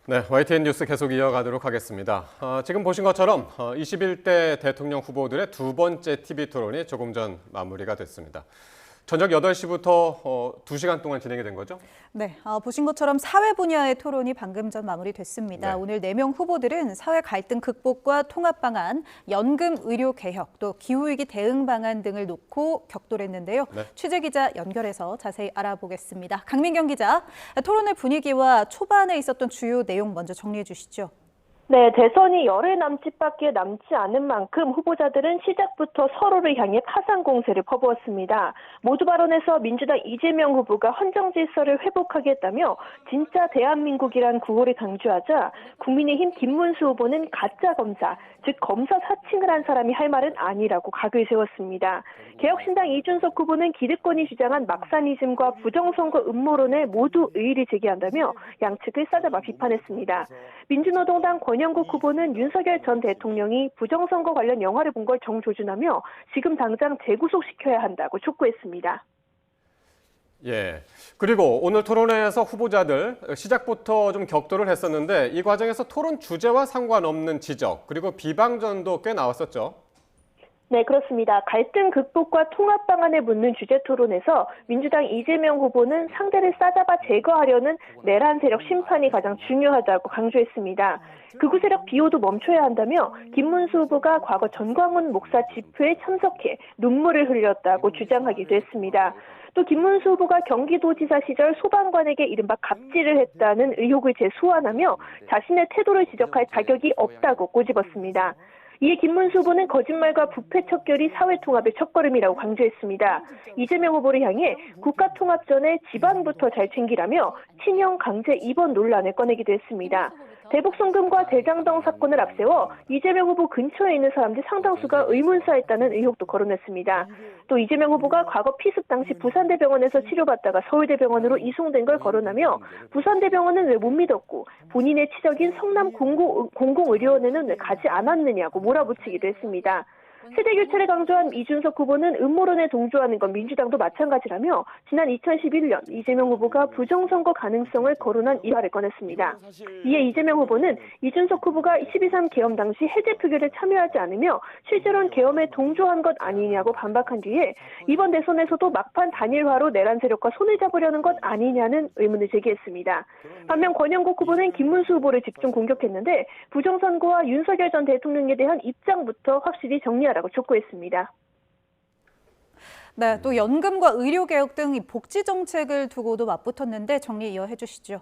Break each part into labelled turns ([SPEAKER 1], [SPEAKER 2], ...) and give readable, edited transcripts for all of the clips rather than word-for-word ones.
[SPEAKER 1] 네, YTN 뉴스 계속 이어가도록 하겠습니다. 지금 보신 것처럼 21대 대통령 후보들의 두 번째 TV 토론이 조금 전 마무리가 됐습니다. 저녁 8시부터 2시간 동안 진행이 된 거죠?
[SPEAKER 2] 네, 보신 것처럼 사회 분야의 토론이 방금 전 마무리됐습니다.
[SPEAKER 1] 네.
[SPEAKER 2] 오늘 4명 후보들은 사회 갈등 극복과 통합 방안, 연금 의료 개혁, 또 기후위기 대응 방안 등을 놓고 격돌했는데요.
[SPEAKER 1] 네.
[SPEAKER 2] 취재 기자 연결해서 자세히 알아보겠습니다. 강민경 기자, 토론의 분위기와 초반에 있었던 주요 내용 먼저 정리해 주시죠.
[SPEAKER 3] 네, 대선이 열흘 남짓밖에 남지 않은 만큼 후보자들은 시작부터 서로를 향해 파상 공세를 퍼부었습니다. 모두 발언에서 민주당 이재명 후보가 헌정 질서를 회복하겠다며 진짜 대한민국이란 구호를 강조하자 국민의힘 김문수 후보는 가짜 검사, 즉 검사 사칭을 한 사람이 할 말은 아니라고 각을 세웠습니다. 개혁신당 이준석 후보는 기득권이 주장한 막사니즘과 부정선거 음모론에 모두 의의를 제기한다며 양측을 싸잡아 비판했습니다. 민주노동당 권영국 후보는 윤석열 전 대통령이 부정선거 관련 영화를 본 걸 정조준하며 지금 당장 재구속시켜야 한다고 촉구했습니다.
[SPEAKER 1] 예. 그리고 오늘 토론회에서 후보자들 시작부터 좀 격돌을 했었는데 이 과정에서 토론 주제와 상관없는 지적 그리고 비방전도 꽤 나왔었죠.
[SPEAKER 3] 네, 그렇습니다. 갈등 극복과 통합 방안을 묻는 주제 토론에서 민주당 이재명 후보는 상대를 싸잡아 제거하려는 내란 세력 심판이 가장 중요하다고 강조했습니다. 극우 세력 비호도 멈춰야 한다며 김문수 후보가 과거 전광훈 목사 집회에 참석해 눈물을 흘렸다고 주장하기도 했습니다. 또 김문수 후보가 경기도지사 시절 소방관에게 이른바 갑질을 했다는 의혹을 재소환하며 자신의 태도를 지적할 자격이 없다고 꼬집었습니다. 이에 김문수 후보는 거짓말과 부패 척결이 사회 통합의 첫걸음이라고 강조했습니다. 이재명 후보를 향해 국가 통합 전에 지방부터 잘 챙기라며 친형 강제 입원 논란을 꺼내기도 했습니다. 대북 송금과 대장동 사건을 앞세워 이재명 후보 근처에 있는 사람들 상당수가 의문사했다는 의혹도 거론했습니다. 또 이재명 후보가 과거 피습 당시 부산대병원에서 치료받다가 서울대병원으로 이송된 걸 거론하며 부산대병원은 왜 못 믿었고 본인의 치적인 성남 공공의료원에는 왜 가지 않았느냐고 몰아붙이기도 했습니다. 세대교체를 강조한 이준석 후보는 음모론에 동조하는 건 민주당도 마찬가지라며 지난 2011년 이재명 후보가 부정선거 가능성을 거론한 일화를 꺼냈습니다. 이에 이재명 후보는 이준석 후보가 12.3 계엄 당시 해제 표결에 참여하지 않으며 실제로는 계엄에 동조한 것 아니냐고 반박한 뒤에 이번 대선에서도 막판 단일화로 내란 세력과 손을 잡으려는 것 아니냐는 의문을 제기했습니다. 반면 권영국 후보는 김문수 후보를 집중 공격했는데 부정선거와 윤석열 전 대통령에 대한 입장부터 확실히 정리하라고 촉구했습니다.
[SPEAKER 2] 네, 또 연금과 의료개혁 등 복지 정책을 두고도 맞붙었는데 정리 이어해 주시죠.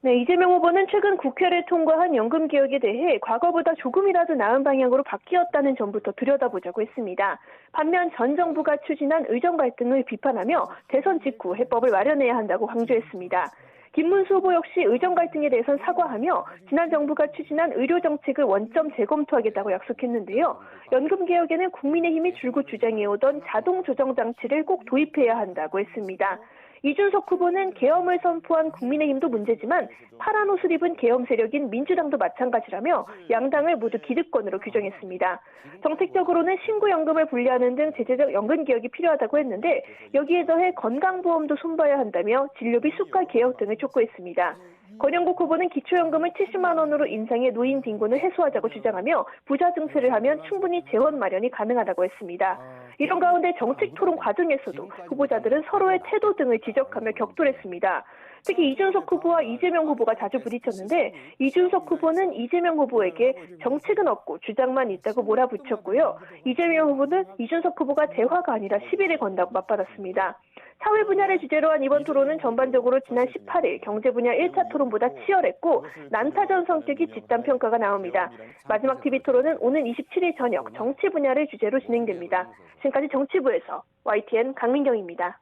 [SPEAKER 3] 네, 이재명 후보는 최근 국회를 통과한 연금 개혁에 대해 과거보다 조금이라도 나은 방향으로 바뀌었다는 점부터 들여다보자고 했습니다. 반면 전 정부가 추진한 의정 갈등을 비판하며 대선 직후 해법을 마련해야 한다고 강조했습니다. 김문수 후보 역시 의정 갈등에 대해선 사과하며 지난 정부가 추진한 의료 정책을 원점 재검토하겠다고 약속했는데요. 연금 개혁에는 국민의힘이 줄곧 주장해오던 자동 조정 장치를 꼭 도입해야 한다고 했습니다. 이준석 후보는 계엄을 선포한 국민의힘도 문제지만 파란 옷을 입은 계엄 세력인 민주당도 마찬가지라며 양당을 모두 기득권으로 규정했습니다. 정책적으로는 신고연금을 분리하는 등 제도적 연금 개혁이 필요하다고 했는데 여기에 더해 건강보험도 손봐야 한다며 진료비 수가 개혁 등을 촉구했습니다. 권영국 후보는 기초연금을 70만 원으로 인상해 노인 빈곤을 해소하자고 주장하며 부자 증세를 하면 충분히 재원 마련이 가능하다고 했습니다. 이런 가운데 정책 토론 과정에서도 후보자들은 서로의 태도 등을 지적하며 격돌했습니다. 특히 이준석 후보와 이재명 후보가 자주 부딪혔는데 이준석 후보는 이재명 후보에게 정책은 없고 주장만 있다고 몰아붙였고요. 이재명 후보는 이준석 후보가 대화가 아니라 시비를 건다고 맞받았습니다. 사회 분야를 주제로 한 이번 토론은 전반적으로 지난 18일 경제 분야 1차 토론보다 치열했고 난타전 성격이 짙단 평가가 나옵니다. 마지막 TV 토론은 오는 27일 저녁 정치 분야를 주제로 진행됩니다. 지금까지 정치부에서 YTN 강민경입니다.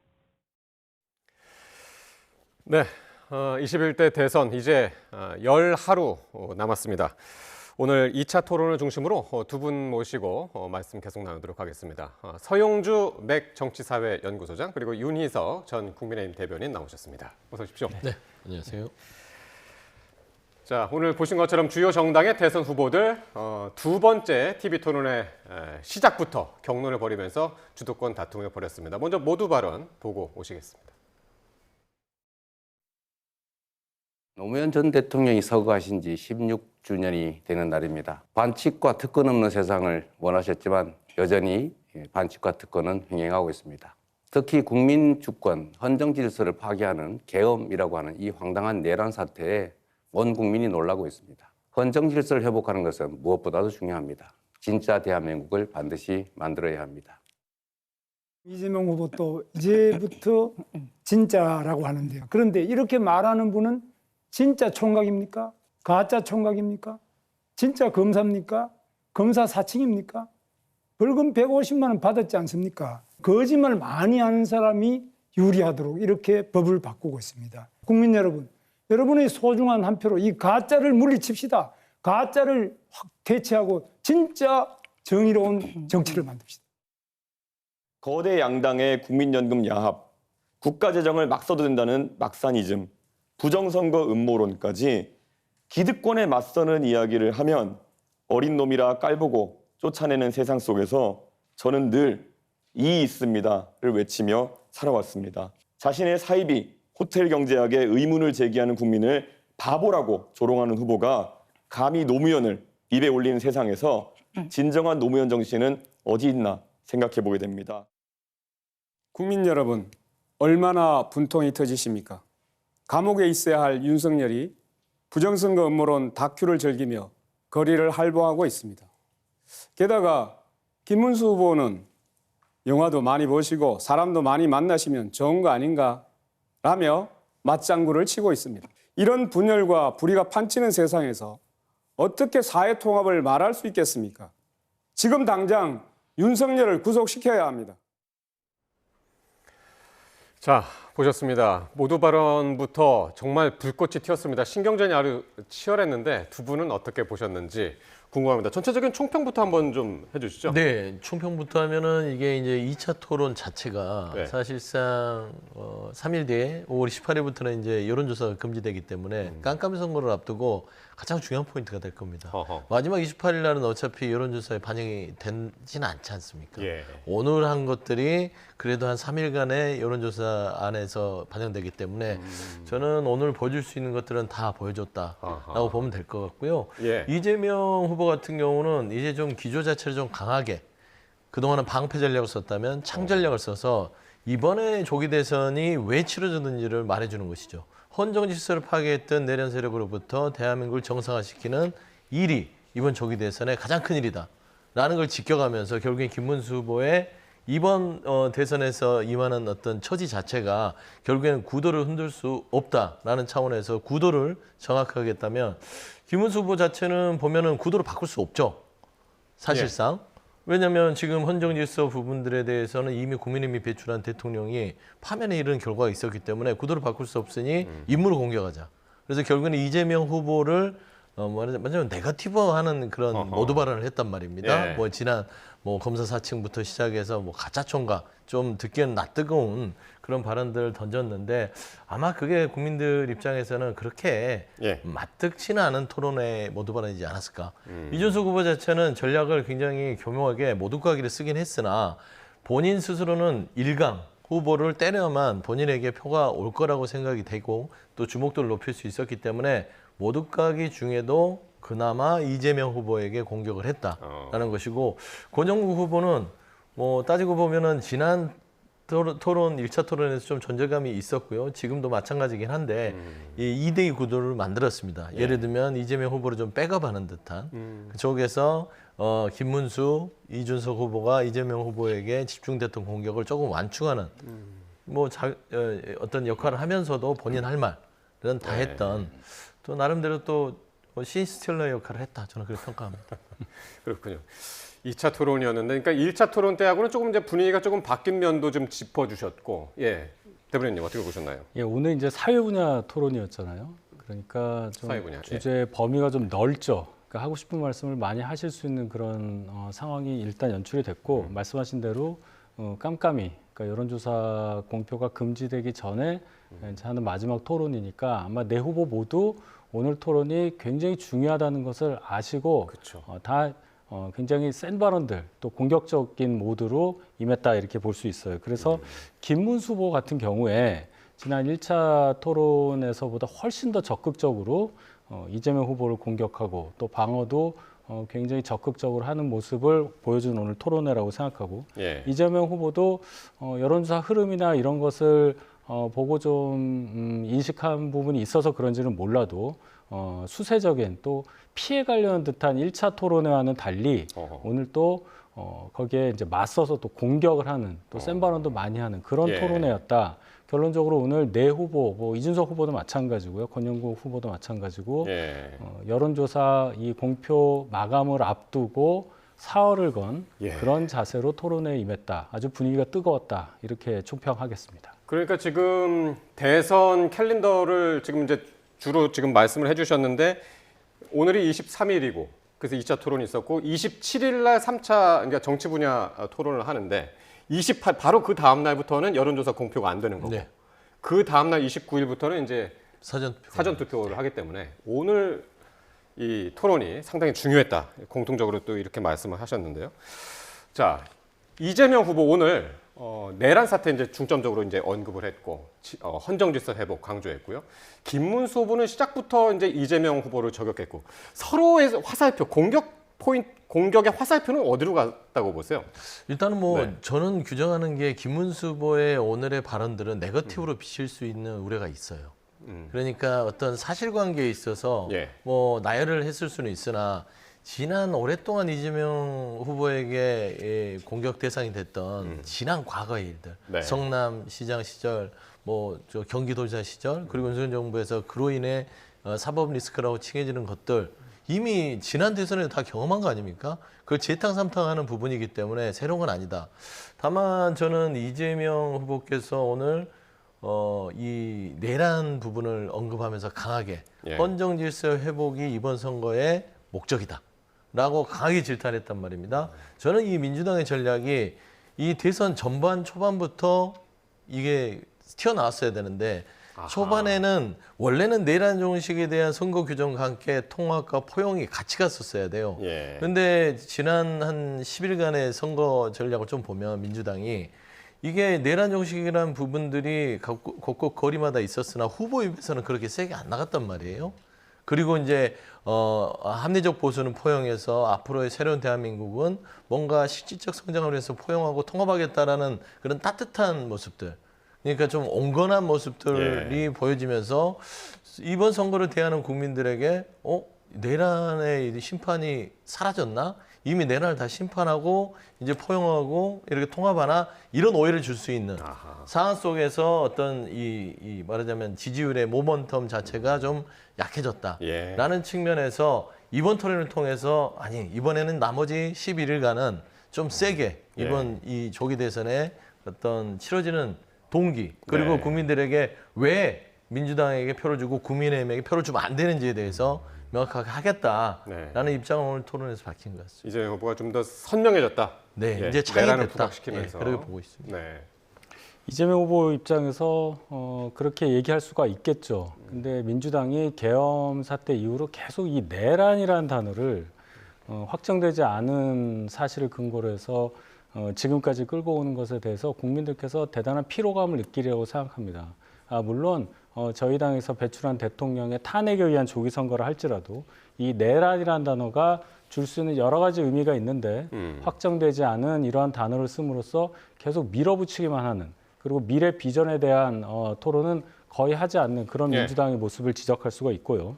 [SPEAKER 1] 네, 21대 대선 이제 10하루 남았습니다. 오늘 2차 토론을 중심으로 두 분 모시고 말씀 계속 나누도록 하겠습니다. 서용주 맥 정치사회 연구소장 그리고 윤희석 전 국민의힘 대변인 나오셨습니다. 어서 오십시오.
[SPEAKER 4] 네, 안녕하세요.
[SPEAKER 1] 자, 오늘 보신 것처럼 주요 정당의 대선 후보들 두 번째 TV 토론의 시작부터 격론을 벌이면서 주도권 다툼을 벌였습니다. 먼저 모두 발언 보고 오시겠습니다.
[SPEAKER 4] 노무현 전 대통령이 서거하신 지 16주년이 되는 날입니다. 반칙과 특권 없는 세상을 원하셨지만 여전히 반칙과 특권은 횡행하고 있습니다. 특히 국민 주권, 헌정 질서를 파괴하는 계엄이라고 하는 이 황당한 내란 사태에 온 국민이 놀라고 있습니다. 헌정 질서를 회복하는 것은 무엇보다도 중요합니다. 진짜 대한민국을 반드시 만들어야 합니다.
[SPEAKER 5] 이재명 후보 또 이제부터 진짜라고 하는데요. 그런데 이렇게 말하는 분은 진짜 총각입니까? 가짜 총각입니까? 진짜 검사입니까? 검사 사칭입니까? 벌금 150만 원 받았지 않습니까? 거짓말 많이 하는 사람이 유리하도록 이렇게 법을 바꾸고 있습니다. 국민 여러분, 여러분의 소중한 한 표로 이 가짜를 물리칩시다. 가짜를 확 대체하고 진짜 정의로운 정치를 만듭시다.
[SPEAKER 6] 거대 양당의 국민연금 야합, 국가재정을 막 써도 된다는 막산이즘, 부정선거 음모론까지 기득권에 맞서는 이야기를 하면 어린 놈이라 깔보고 쫓아내는 세상 속에서 저는 늘 이의 있습니다를 외치며 살아왔습니다. 자신의 사이비, 호텔 경제학에 의문을 제기하는 국민을 바보라고 조롱하는 후보가 감히 노무현을 입에 올리는 세상에서 진정한 노무현 정신은 어디 있나 생각해 보게 됩니다.
[SPEAKER 7] 국민 여러분, 얼마나 분통이 터지십니까? 감옥에 있어야 할 윤석열이 부정선거 음모론 다큐를 즐기며 거리를 활보하고 있습니다. 게다가 김문수 후보는 영화도 많이 보시고 사람도 많이 만나시면 좋은 거 아닌가 라며 맞장구를 치고 있습니다. 이런 분열과 불의가 판치는 세상에서 어떻게 사회 통합을 말할 수 있겠습니까? 지금 당장 윤석열을 구속시켜야 합니다.
[SPEAKER 1] 자, 보셨습니다. 모두 발언부터 정말 불꽃이 튀었습니다. 신경전이 아주 치열했는데 두 분은 어떻게 보셨는지 궁금합니다. 전체적인 총평부터 한번 좀 해주시죠.
[SPEAKER 8] 네, 총평부터 하면은 이게 이제 2차 토론 자체가
[SPEAKER 1] 네.
[SPEAKER 8] 사실상 3일 뒤에 5월 18일부터는 이제 여론조사가 금지되기 때문에 깜깜이 선거를 앞두고 가장 중요한 포인트가 될 겁니다.
[SPEAKER 1] 어허.
[SPEAKER 8] 마지막 28일 날은 어차피 여론조사에 반영이 되지는 않지 않습니까?
[SPEAKER 1] 예.
[SPEAKER 8] 오늘 한 것들이 그래도 한 3일간의 여론조사 안에서 반영되기 때문에 저는 오늘 보여줄 수 있는 것들은 다 보여줬다라고
[SPEAKER 1] 아하.
[SPEAKER 8] 보면 될 것 같고요.
[SPEAKER 1] 예.
[SPEAKER 8] 이재명 후보 같은 경우는 이제 좀 기조 자체를 좀 강하게 그동안은 방패 전략을 썼다면 창 전략을 써서 이번에 조기 대선이 왜 치러졌는지를 말해주는 것이죠. 헌정 질서를 파괴했던 내란 세력으로부터 대한민국을 정상화시키는 일이 이번 조기 대선의 가장 큰 일이다 라는 걸 지켜가면서 결국엔 김문수 후보의 이번 대선에서 임하는 어떤 처지 자체가 결국에는 구도를 흔들 수 없다라는 차원에서 구도를 정확하게 했다면 김문수 후보 자체는 보면은 구도를 바꿀 수 없죠. 사실상. 왜냐하면 지금 헌정질서 부분들에 대해서는 이미 국민의힘이 배출한 대통령이 파면에 이르는 결과가 있었기 때문에 구도를 바꿀 수 없으니 인물을 공격하자. 그래서 결국에는 이재명 후보를 말하자면 네거티브하는 그런
[SPEAKER 1] 어허.
[SPEAKER 8] 모두 발언을 했단 말입니다.
[SPEAKER 1] 예.
[SPEAKER 8] 뭐 지난 검사 사칭부터 시작해서 가짜 총각 좀 듣기에는 낯뜨거운 그런 발언들을 던졌는데 아마 그게 국민들 입장에서는 그렇게
[SPEAKER 1] 예.
[SPEAKER 8] 맞득치는 않은 토론의 모두 발언이지 않았을까. 이준석 후보 자체는 전략을 굉장히 교묘하게 모두가기를 쓰긴 했으나 본인 스스로는 1강 후보를 때려야만 본인에게 표가 올 거라고 생각이 되고 또 주목도를 높일 수 있었기 때문에 모두가기 중에도 그나마 이재명 후보에게 공격을 했다라는 것이고 권영국 후보는 따지고 보면은 지난 토론 1차 토론에서 좀 존재감이 있었고요. 지금도 마찬가지긴 한데 이 2대2 구도를 만들었습니다. 예를 들면 이재명 후보를 좀 백업하는 듯한 그쪽에서 김문수, 이준석 후보가 이재명 후보에게 집중됐던 공격을 조금 완충하는 어떤 역할을 하면서도 본인 할 말은 다 했던 또 나름대로 또 신스틸러 역할을 했다. 저는 그렇게 평가합니다.
[SPEAKER 1] 그렇군요. 2차 토론이었는데, 그러니까 1차 토론 때하고는 조금 이제 분위기가 조금 바뀐 면도 좀 짚어주셨고, 예, 대변인님 어떻게 보셨나요?
[SPEAKER 9] 예, 오늘 이제 사회 분야 토론이었잖아요. 그러니까 좀
[SPEAKER 1] 사회 분야,
[SPEAKER 9] 주제 범위가 좀 넓죠. 그러니까 하고 싶은 말씀을 많이 하실 수 있는 그런 상황이 일단 연출이 됐고, 말씀하신 대로 깜깜이, 그러니까 여론조사 공표가 금지되기 전에 이제 하는 마지막 토론이니까 아마 네 후보 모두 오늘 토론이 굉장히 중요하다는 것을 아시고
[SPEAKER 1] 그렇죠.
[SPEAKER 9] 다 굉장히 센 발언들 또 공격적인 모드로 임했다 이렇게 볼 수 있어요. 그래서 김문수 후보 같은 경우에 지난 1차 토론에서보다 훨씬 더 적극적으로 이재명 후보를 공격하고 또 방어도 굉장히 적극적으로 하는 모습을 보여준 오늘 토론회라고 생각하고
[SPEAKER 1] 예.
[SPEAKER 9] 이재명 후보도 여론조사 흐름이나 이런 것을 보고 좀 인식한 부분이 있어서 그런지는 몰라도 수세적인 또 피해가려는 듯한 1차 토론회와는 달리 오늘 또 거기에 이제 맞서서 또 공격을 하는 또 센 발언도 많이 하는 그런
[SPEAKER 1] 예.
[SPEAKER 9] 토론회였다. 결론적으로 오늘 네 후보, 뭐 이준석 후보도 마찬가지고요, 권영구 후보도 마찬가지고
[SPEAKER 1] 예.
[SPEAKER 9] 여론조사 이 공표 마감을 앞두고 사활을 건
[SPEAKER 1] 예.
[SPEAKER 9] 그런 자세로 토론회에 임했다. 아주 분위기가 뜨거웠다. 이렇게 총평하겠습니다.
[SPEAKER 1] 그러니까 지금 대선 캘린더를 지금 이제 주로 지금 말씀을 해주셨는데 오늘이 23일이고 그래서 2차 토론이 있었고 27일 날 3차 그러니까 정치 분야 토론을 하는데 28 바로 그 다음 날부터는 여론조사 공표가 안 되는 거고
[SPEAKER 8] 네.
[SPEAKER 1] 그 다음 날 29일부터는 이제
[SPEAKER 8] 사전투표.
[SPEAKER 1] 사전 투표를 하기 때문에 오늘 이 토론이 상당히 중요했다. 공통적으로 또 이렇게 말씀을 하셨는데요. 자, 이재명 후보 오늘 내란 사태 이제 중점적으로 이제 언급을 했고 헌정질서 회복 강조했고요. 김문수 후보는 시작부터 이제 이재명 후보를 저격했고 서로의 화살표 공격의 화살표는 어디로 갔다고 보세요?
[SPEAKER 8] 일단은 뭐
[SPEAKER 1] 네.
[SPEAKER 8] 저는 규정하는 게 김문수 후보의 오늘의 발언들은 네거티브로 비칠 수 있는 우려가 있어요. 그러니까 어떤 사실관계에 있어서
[SPEAKER 1] 예.
[SPEAKER 8] 뭐 나열을 했을 수는 있으나 지난 오랫동안 이재명 후보에게 공격 대상이 됐던 지난 과거의 일들,
[SPEAKER 1] 네.
[SPEAKER 8] 성남시장 시절, 뭐 저 경기도지사 시절, 그리고 윤석열 정부에서 그로 인해 사법 리스크라고 칭해지는 것들 이미 지난 대선에 다 경험한 거 아닙니까? 그걸 재탕삼탕하는 부분이기 때문에 새로운 건 아니다. 다만 저는 이재명 후보께서 오늘 이 내란 부분을 언급하면서 강하게
[SPEAKER 1] 예.
[SPEAKER 8] 헌정 질서 회복이 이번 선거의 목적이다. 라고 강하게 질타했단 말입니다. 저는 이 민주당의 전략이 이 대선 전반 초반부터 이게 튀어나왔어야 되는데
[SPEAKER 1] 아하.
[SPEAKER 8] 초반에는 원래는 내란 종식에 대한 선거 규정과 함께 통합과 포용이 같이 갔었어야 돼요.
[SPEAKER 1] 예.
[SPEAKER 8] 근데 지난 한 10일간의 선거 전략을 좀 보면 민주당이 이게 내란 정식이라는 부분들이 곳곳 거리마다 있었으나 후보 입에서는 그렇게 세게 안 나갔단 말이에요. 그리고 이제 합리적 보수는 포용해서 앞으로의 새로운 대한민국은 뭔가 실질적 성장을 위해서 포용하고 통합하겠다라는 그런 따뜻한 모습들. 그러니까 좀 온건한 모습들이 보여지면서 이번 선거를 대하는 국민들에게 내란의 심판이 사라졌나? 이미 내란을 다 심판하고 이제 포용하고 이렇게 통합하나 이런 오해를 줄 수 있는 상황 속에서 어떤 이 말하자면 지지율의 모멘텀 자체가 좀 약해졌다라는 측면에서 이번 토론을 통해서 아니 이번에는 나머지 11일간은 좀 세게 이번 이 조기 대선에 어떤 치러지는 동기 그리고
[SPEAKER 1] 네.
[SPEAKER 8] 국민들에게 왜 민주당에게 표를 주고 국민의힘에게 표를 주면 안 되는지에 대해서 명확하게 하겠다라는 입장을 오늘 토론에서 밝힌 것 같습니다.
[SPEAKER 1] 이재명 후보가 좀 더 선명해졌다.
[SPEAKER 8] 네,
[SPEAKER 1] 예.
[SPEAKER 8] 이제 차이가
[SPEAKER 1] 내란을
[SPEAKER 8] 됐다.
[SPEAKER 1] 부각시키면서.
[SPEAKER 8] 예, 그렇게 보고 있습니다.
[SPEAKER 1] 네.
[SPEAKER 9] 이재명 후보 입장에서 그렇게 얘기할 수가 있겠죠. 근데 민주당이 계엄 사태 이후로 계속 이 내란이라는 단어를 확정되지 않은 사실을 근거로 해서 지금까지 끌고 오는 것에 대해서 국민들께서 대단한 피로감을 느끼리라고 생각합니다. 물론 저희 당에서 배출한 대통령의 탄핵에 의한 조기 선거를 할지라도 이 내란이라는 단어가 줄 수 있는 여러 가지 의미가 있는데 확정되지 않은 이러한 단어를 씀으로써 계속 밀어붙이기만 하는 그리고 미래 비전에 대한 토론은 거의 하지 않는 그런
[SPEAKER 1] 예.
[SPEAKER 9] 민주당의 모습을 지적할 수가 있고요.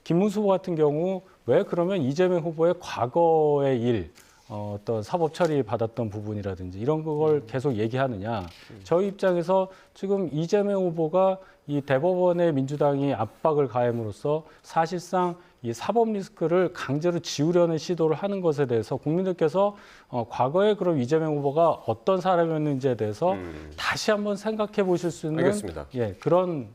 [SPEAKER 9] 김문수 후보 같은 경우 왜 그러면 이재명 후보의 과거의 일 어떤 사법 처리 받았던 부분이라든지 이런 걸 계속 얘기하느냐. 저희 입장에서 지금 이재명 후보가 이 대법원에 민주당이 압박을 가함으로써 사실상 이 사법 리스크를 강제로 지우려는 시도를 하는 것에 대해서 국민들께서 과거에 그럼 이재명 후보가 어떤 사람이었는지에 대해서 다시 한번 생각해 보실 수 있는
[SPEAKER 1] 알겠습니다.
[SPEAKER 9] 그런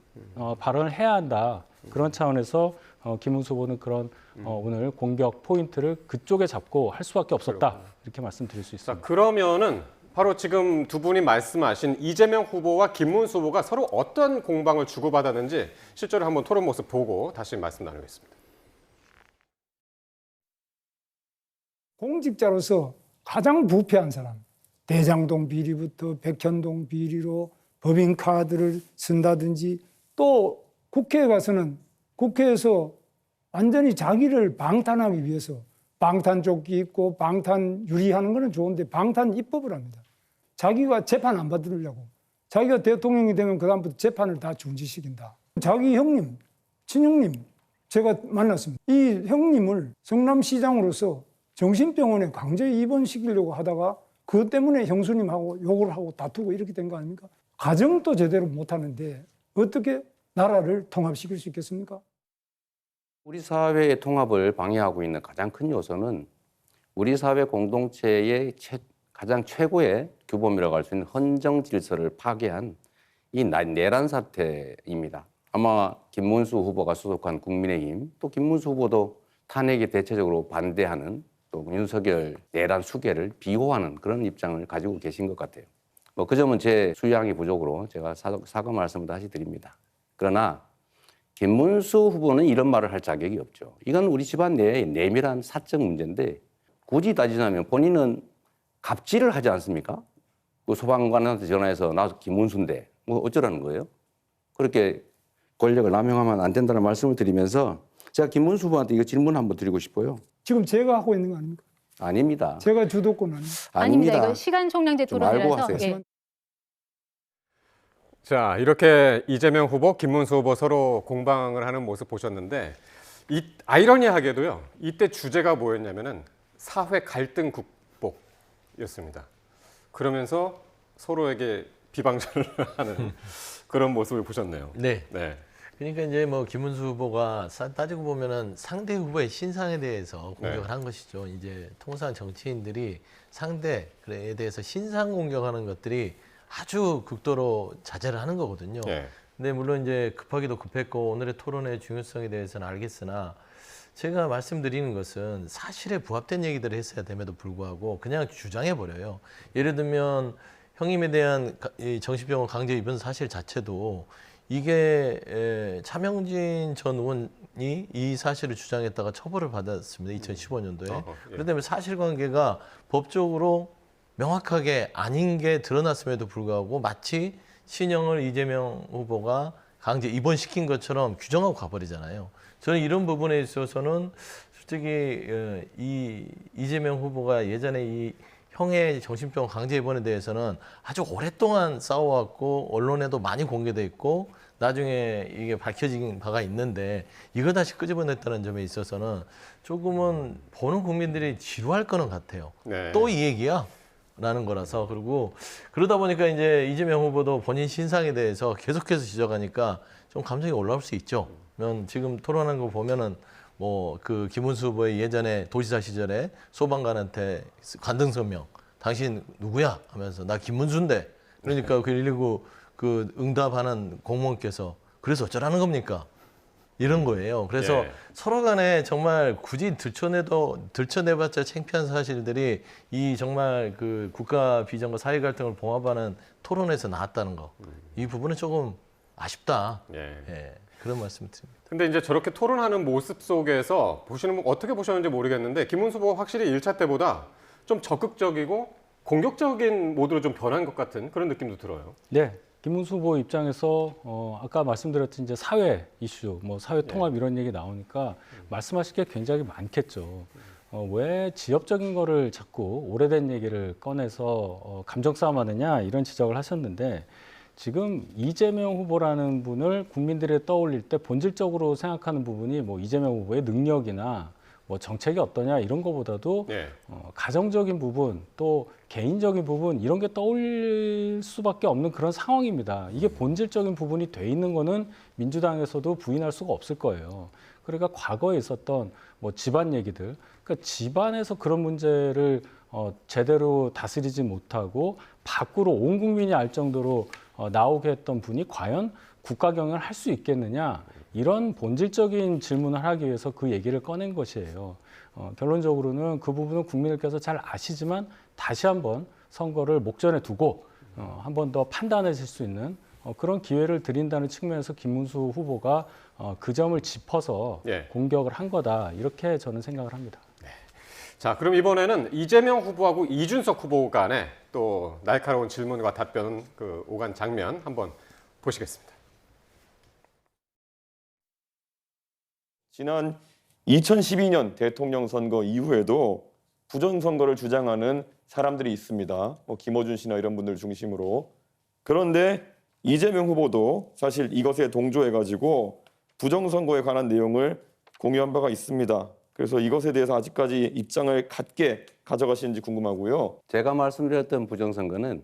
[SPEAKER 9] 발언을 해야 한다. 그런 차원에서 김문수 후보는 그런 오늘 공격 포인트를 그쪽에 잡고 할 수밖에 없었다. 이렇게 말씀드릴 수
[SPEAKER 1] 자,
[SPEAKER 9] 있습니다.
[SPEAKER 1] 그러면은 바로 지금 두 분이 말씀하신 이재명 후보와 김문수 후보가 서로 어떤 공방을 주고받았는지 실제로 한번 토론 모습 보고 다시 말씀 나누겠습니다.
[SPEAKER 5] 공직자로서 가장 부패한 사람, 대장동 비리부터 백현동 비리로 법인카드를 쓴다든지 또 국회에 가서는 국회에서 완전히 자기를 방탄하기 위해서 방탄조끼 입고 방탄 유리하는 거는 좋은데 방탄 입법을 합니다. 자기가 재판 안 받으려고. 자기가 대통령이 되면 그다음부터 재판을 다 중지시킨다. 자기 형님, 친형님 제가 만났습니다. 이 형님을 성남시장으로서 정신병원에 강제 입원시키려고 하다가 그것 때문에 형수님하고 욕을 하고 다투고 이렇게 된 거 아닙니까? 가정도 제대로 못하는데 어떻게 나라를 통합시킬 수 있겠습니까?
[SPEAKER 4] 우리 사회의 통합을 방해하고 있는 가장 큰 요소는 우리 사회 공동체의 가장 최고의 규범이라고 할 수 있는 헌정 질서를 파괴한 이 내란 사태입니다. 아마 김문수 후보가 소속한 국민의힘 또 김문수 후보도 탄핵에 대체적으로 반대하는 또 윤석열 내란 수계를 비호하는 그런 입장을 가지고 계신 것 같아요. 뭐 그 점은 제 수양이 부족으로 제가 사과 말씀을 다시 드립니다. 그러나 김문수 후보는 이런 말을 할 자격이 없죠. 이건 우리 집안 내의 내밀한 사적 문제인데 굳이 따지자면 본인은 갑질을 하지 않습니까? 그 소방관한테 전화해서 나 김문수인데 뭐 어쩌라는 거예요? 그렇게 권력을 남용하면 안 된다는 말씀을 드리면서 제가 김문수 후보한테 이거 질문 한번 드리고 싶어요.
[SPEAKER 5] 지금 제가 하고 있는 거 아닙니까?
[SPEAKER 4] 아닙니다.
[SPEAKER 5] 제가 주도권 아닙니까?
[SPEAKER 10] 아닙니다. 이건 시간 총량제
[SPEAKER 4] 좀 알고
[SPEAKER 10] 토론이라서.
[SPEAKER 4] 하세요.
[SPEAKER 10] 예.
[SPEAKER 1] 자, 이렇게 이재명 후보, 김문수 후보 서로 공방을 하는 모습 보셨는데 아이러니하게도요. 이때 주제가 뭐였냐면은 사회 갈등 극복이었습니다. 그러면서 서로에게 비방전을 하는 그런 모습을 보셨네요.
[SPEAKER 8] 네.
[SPEAKER 1] 네.
[SPEAKER 8] 그러니까 이제 뭐 김문수 후보가 따지고 보면은 상대 후보의 신상에 대해서 공격을 한 것이죠. 이제 통상 정치인들이 상대에 대해서 신상 공격하는 것들이 아주 극도로 자제를 하는 거거든요.
[SPEAKER 1] 네.
[SPEAKER 8] 근데 물론 이제 급하기도 급했고 오늘의 토론의 중요성에 대해서는 알겠으나 제가 말씀드리는 것은 사실에 부합된 얘기들을 했어야 됨에도 불구하고 그냥 주장해 버려요. 예를 들면 형님에 대한 이 정신병원 강제 입원 사실 자체도 이게 차명진 전 의원이 이 사실을 주장했다가 처벌을 받았습니다. 2015년도에.
[SPEAKER 1] 예.
[SPEAKER 8] 그렇기 때문에 사실관계가 법적으로 명확하게 아닌 게 드러났음에도 불구하고 마치 신형을 이재명 후보가 강제 입원시킨 것처럼 규정하고 가버리잖아요. 저는 이런 부분에 있어서는 솔직히 이 이재명 후보가 예전에 이 형의 정신병 강제 입원에 대해서는 아주 오랫동안 싸워왔고 언론에도 많이 공개돼 있고 나중에 이게 밝혀진 바가 있는데 이거 다시 끄집어냈다는 점에 있어서는 조금은 보는 국민들이 지루할 거는 같아요.
[SPEAKER 1] 네.
[SPEAKER 8] 또 이 얘기야? 라는 거라서 그리고 그러다 보니까 이제 이재명 후보도 본인 신상에 대해서 계속해서 지적하니까 좀 감정이 올라올 수 있죠. 지금 토론한 거 보면은 뭐 그 김문수 후보의 예전에 도지사 시절에 소방관한테 관등 서명 당신 누구야 하면서 나 김문수인데 그러니까 그 119 그 응답하는 공무원께서 그래서 어쩌라는 겁니까? 이런 거예요. 그래서
[SPEAKER 1] 예.
[SPEAKER 8] 서로 간에 정말 굳이 들춰내봤자 창피한 사실들이 이 정말 그 국가 비전과 사회 갈등을 봉합하는 토론에서 나왔다는 거. 이 부분은 조금 아쉽다.
[SPEAKER 1] 예.
[SPEAKER 8] 예, 그런 말씀 드립니다.
[SPEAKER 1] 근데 이제 저렇게 토론하는 모습 속에서 보시는 분 어떻게 보셨는지 모르겠는데 김문수 후보가 확실히 1차 때보다 좀 적극적이고 공격적인 모드로 좀 변한 것 같은 그런 느낌도 들어요.
[SPEAKER 9] 네. 김문수 후보 입장에서 아까 말씀드렸던 이제 사회 이슈, 뭐 사회 통합 이런 얘기 나오니까 말씀하실 게 굉장히 많겠죠. 왜 지역적인 거를 자꾸 오래된 얘기를 꺼내서 감정 싸움하느냐 이런 지적을 하셨는데 지금 이재명 후보라는 분을 국민들이 떠올릴 때 본질적으로 생각하는 부분이 뭐 이재명 후보의 능력이나 뭐 정책이 어떠냐 이런 거보다도
[SPEAKER 1] 네.
[SPEAKER 9] 가정적인 부분 또 개인적인 부분 이런 게 떠올릴 수밖에 없는 그런 상황입니다. 이게 본질적인 부분이 돼 있는 거는 민주당에서도 부인할 수가 없을 거예요. 그러니까 과거에 있었던 뭐 집안 얘기들, 그러니까 집안에서 그런 문제를 제대로 다스리지 못하고 밖으로 온 국민이 알 정도로 나오게 했던 분이 과연 국가 경영을 할 수 있겠느냐? 이런 본질적인 질문을 하기 위해서 그 얘기를 꺼낸 것이에요. 결론적으로는 그 부분은 국민들께서 잘 아시지만 다시 한번 선거를 목전에 두고 한 번 더 판단하실 수 있는 그런 기회를 드린다는 측면에서 김문수 후보가 그 점을 짚어서
[SPEAKER 1] 예.
[SPEAKER 9] 공격을 한 거다 이렇게 저는 생각을 합니다.
[SPEAKER 1] 자, 그럼 이번에는 이재명 후보하고 이준석 후보 간에 또 날카로운 질문과 답변 오간 장면 한번 보시겠습니다.
[SPEAKER 6] 지난 2012년 대통령 선거 이후에도 부정선거를 주장하는 사람들이 있습니다. 김어준 씨나 이런 분들 중심으로. 그런데 이재명 후보도 사실 이것에 동조해가지고 부정선거에 관한 내용을 공유한 바가 있습니다. 그래서 이것에 대해서 아직까지 입장을 같게 가져가시는지 궁금하고요.
[SPEAKER 4] 제가 말씀드렸던 부정선거는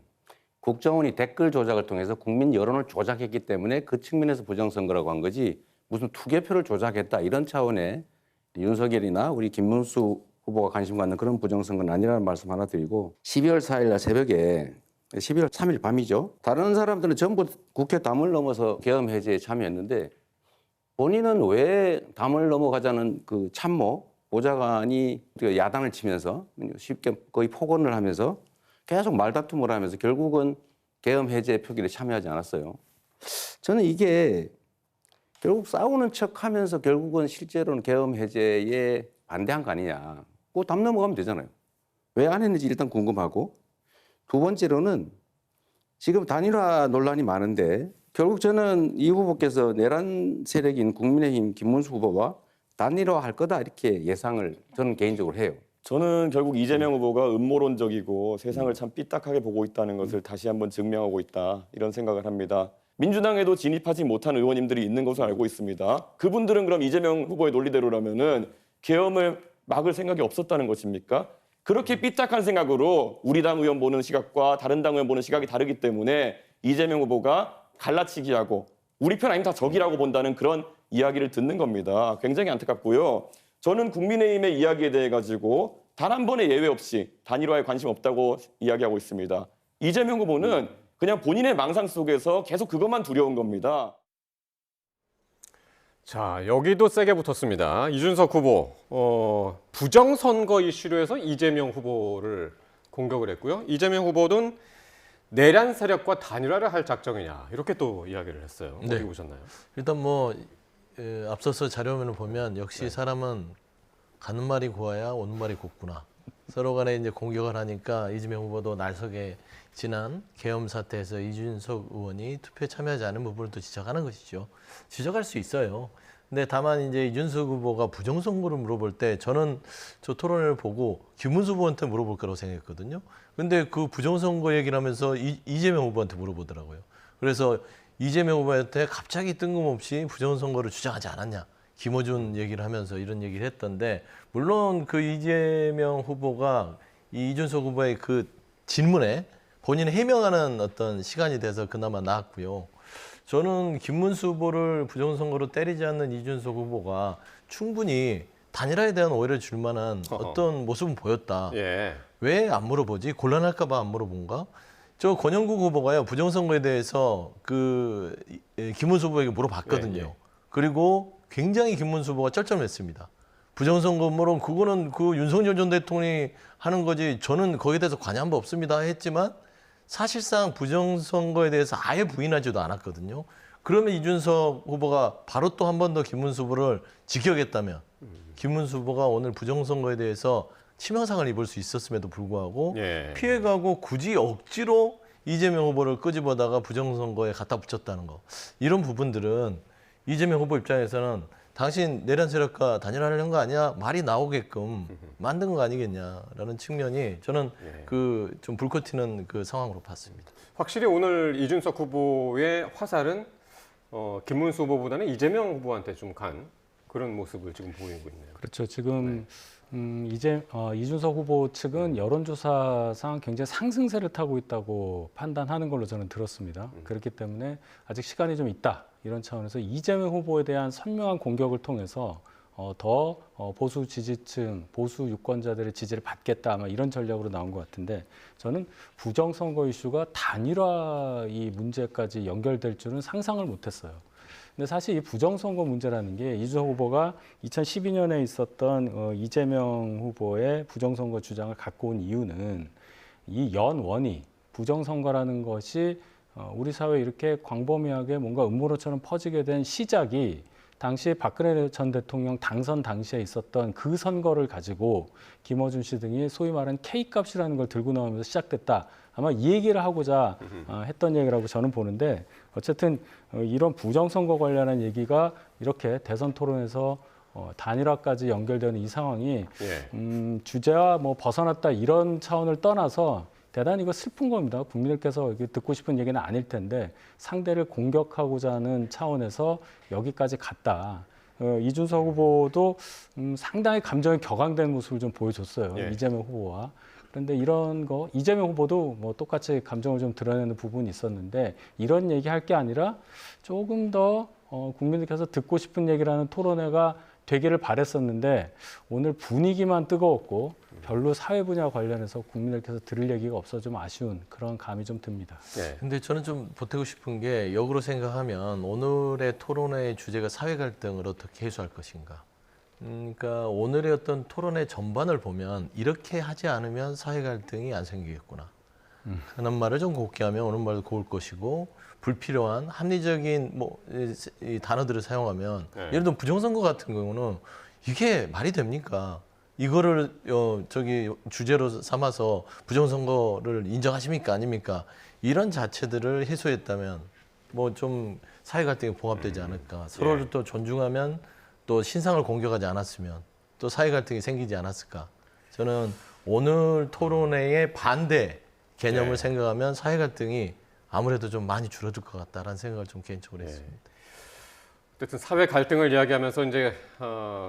[SPEAKER 4] 국정원이 댓글 조작을 통해서 국민 여론을 조작했기 때문에 그 측면에서 부정선거라고 한 거지 무슨 투개표를 조작했다 이런 차원의 윤석열이나 우리 김문수 후보가 관심 갖는 그런 부정선거는 아니라는 말씀 하나 드리고 12월 4일 날 새벽에 12월 3일 밤이죠. 다른 사람들은 전부 국회 담을 넘어서 계엄 해제에 참여했는데 본인은 왜 담을 넘어가자는 그 참모 보좌관이 야단을 치면서 쉽게 거의 폭언을 하면서 계속 말다툼을 하면서 결국은 계엄 해제 표결에 참여하지 않았어요. 저는 이게 결국 싸우는 척하면서 결국은 실제로는 계엄 해제에 반대한 거 아니냐. 그 담 넘어가면 되잖아요. 왜 안 했는지 일단 궁금하고 두 번째로는 지금 단일화 논란이 많은데 결국 저는 이 후보께서 내란 세력인 국민의힘 김문수 후보와 단일화할 거다 이렇게 예상을 저는 개인적으로 해요.
[SPEAKER 6] 저는 결국 이재명 후보가 음모론적이고 세상을 참 삐딱하게 보고 있다는 것을 다시 한번 증명하고 있다 이런 생각을 합니다. 민주당에도 진입하지 못한 의원님들이 있는 것으로 알고 있습니다. 그분들은 그럼 이재명 후보의 논리대로라면은 계엄을 막을 생각이 없었다는 것입니까? 그렇게 삐딱한 생각으로 우리 당 의원 보는 시각과 다른 당 의원 보는 시각이 다르기 때문에 이재명 후보가 갈라치기하고 우리 편 아니면 다 적이라고 본다는 그런 이야기를 듣는 겁니다. 굉장히 안타깝고요. 저는 국민의힘의 이야기에 대해 가지고 단 한 번의 예외 없이 단일화에 관심 없다고 이야기하고 있습니다. 이재명 후보는 그냥 본인의 망상 속에서 계속 그것만 두려운 겁니다.
[SPEAKER 1] 자, 여기도 세게 붙었습니다. 이준석 후보, 부정선거 이슈로 해서 이재명 후보를 공격을 했고요. 이재명 후보는 내란 세력과 단일화를 할 작정이냐 이렇게 또 이야기를 했어요. 어떻게
[SPEAKER 8] 네.
[SPEAKER 1] 보셨나요?
[SPEAKER 8] 일단 앞서서 자료면을 보면 역시 사람은 가는 말이 고와야 오는 말이 곱구나. 서로 간에 이제 공격을 하니까 이재명 후보도 날석에 지난 계엄 사태에서 이준석 의원이 투표에 참여하지 않은 부분을 또 지적하는 것이죠. 지적할 수 있어요. 근데 다만 이제 이준석 후보가 부정선거를 물어볼 때 저는 저 토론을 보고 김문수 후보한테 물어볼 거라고 생각했거든요. 근데 그 부정선거 얘기를 하면서 이재명 후보한테 물어보더라고요. 그래서 이재명 후보한테 갑자기 뜬금없이 부정선거를 주장하지 않았냐. 김어준 얘기를 하면서 이런 얘기를 했던데 물론 그 이재명 후보가 이 이준석 후보의 그 질문에 본인이 해명하는 어떤 시간이 돼서 그나마 나았고요. 저는 김문수 후보를 부정선거로 때리지 않는 이준석 후보가 충분히 단일화에 대한 오해를 줄 만한 어떤 모습은 보였다.
[SPEAKER 1] 예.
[SPEAKER 8] 왜 안 물어보지? 곤란할까 봐 안 물어본가? 저 권영국 후보가요. 부정선거에 대해서 김문수 후보에게 물어봤거든요.
[SPEAKER 1] 네.
[SPEAKER 8] 그리고 굉장히 김문수 후보가 쩔쩔맸습니다. 부정선거 음모론 그거는 그 윤석열 전 대통령이 하는 거지 저는 거기에 대해서 관여한 바 없습니다 했지만 사실상 부정선거에 대해서 아예 부인하지도 않았거든요. 그러면 이준석 후보가 바로 또 한 번 더 김문수 후보를 지켜겠다면 김문수 후보가 오늘 부정선거에 대해서 치명상을 입을 수 있었음에도 불구하고
[SPEAKER 1] 예.
[SPEAKER 8] 피해가고 굳이 억지로 이재명 후보를 끄집어다가 부정선거에 갖다 붙였다는 거. 이런 부분들은 이재명 후보 입장에서는 당신 내란 세력과 단일화를 한 거 아니야? 말이 나오게끔 만든 거 아니겠냐라는 측면이 저는 좀 불꽃 튀는 그 상황으로 봤습니다.
[SPEAKER 1] 확실히 오늘 이준석 후보의 화살은 김문수 후보보다는 이재명 후보한테 좀 간 그런 모습을 지금 보이고 있네요.
[SPEAKER 9] 그렇죠. 지금 이준석 후보 측은 여론조사상 굉장히 상승세를 타고 있다고 판단하는 걸로 저는 들었습니다. 그렇기 때문에 아직 시간이 좀 있다. 이런 차원에서 이재명 후보에 대한 선명한 공격을 통해서 더 보수 지지층, 보수 유권자들의 지지를 받겠다 아마 이런 전략으로 나온 것 같은데 저는 부정선거 이슈가 단일화 이 문제까지 연결될 줄은 상상을 못했어요. 근데 사실 이 부정선거 문제라는 게 이준석 후보가 2012년에 있었던 이재명 후보의 부정선거 주장을 갖고 온 이유는 이 연원이 부정선거라는 것이 우리 사회에 이렇게 광범위하게 뭔가 음모론처럼 퍼지게 된 시작이 당시 박근혜 전 대통령 당선 당시에 있었던 그 선거를 가지고 김어준 씨 등이 소위 말하는 K값이라는 걸 들고 나오면서 시작됐다. 아마 이 얘기를 하고자 했던 얘기라고 저는 보는데 어쨌든 이런 부정선거 관련한 얘기가 이렇게 대선 토론에서 단일화까지 연결되는 이 상황이 주제와 뭐 벗어났다 이런 차원을 떠나서 대단히 이거 슬픈 겁니다. 국민들께서 듣고 싶은 얘기는 아닐 텐데 상대를 공격하고자 하는 차원에서 여기까지 갔다. 이준석 후보도 상당히 감정이 격앙된 모습을 좀 보여줬어요. 이재명 후보와. 그런데 이런 거 이재명 후보도 뭐 똑같이 감정을 좀 드러내는 부분이 있었는데 이런 얘기할 게 아니라 조금 더 국민들께서 듣고 싶은 얘기라는 토론회가 되기를 바랬었는데 오늘 분위기만 뜨거웠고 별로 사회 분야 관련해서 국민들께서 들을 얘기가 없어 좀 아쉬운 그런 감이 좀 듭니다.
[SPEAKER 8] 근데 저는 좀 보태고 싶은 게 역으로 생각하면 오늘의 토론회의 주제가 사회 갈등을 어떻게 해소할 것인가. 그러니까 오늘의 어떤 토론회 전반을 보면 이렇게 하지 않으면 사회 갈등이 안 생기겠구나. 하는 말을 좀 곱게 하면 오는 말도 고울 것이고 불필요한 합리적인 이 단어들을 사용하면 예를 들어 부정선거 같은 경우는 이게 말이 됩니까? 이거를 주제로 삼아서 부정선거를 인정하십니까 아닙니까? 이런 자체들을 해소했다면 뭐 좀 사회 갈등이 봉합되지 않을까. 서로를 또 존중하면 또 신상을 공격하지 않았으면 또 사회 갈등이 생기지 않았을까. 저는 오늘 토론회의 반대 개념을 생각하면 사회 갈등이 아무래도 좀 많이 줄어들 것 같다라는 생각을 좀 개인적으로 했습니다.
[SPEAKER 1] 어쨌든 사회 갈등을 이야기하면서 이제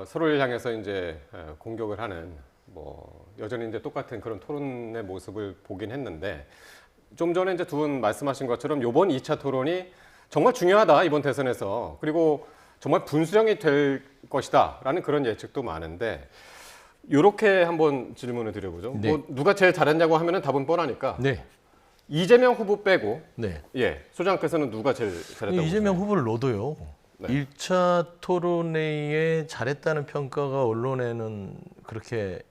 [SPEAKER 1] 서로를 향해서 이제 공격을 하는 뭐 여전히 이제 똑같은 그런 토론의 모습을 보긴 했는데 좀 전에 이제 두 분 말씀하신 것처럼 이번 2차 토론이 정말 중요하다 이번 대선에서 그리고 정말 분수령이 될 것이다라는 그런 예측도 많은데 이렇게 한번 질문을 드려보죠. 뭐 누가 제일 잘했냐고 하면은 답은 뻔하니까. 이재명 후보 빼고 소장께서는 누가 제일 잘했다고
[SPEAKER 8] 이재명 후보를 넣어도요. 1차 토론회에 잘했다는 평가가 언론에는 그렇게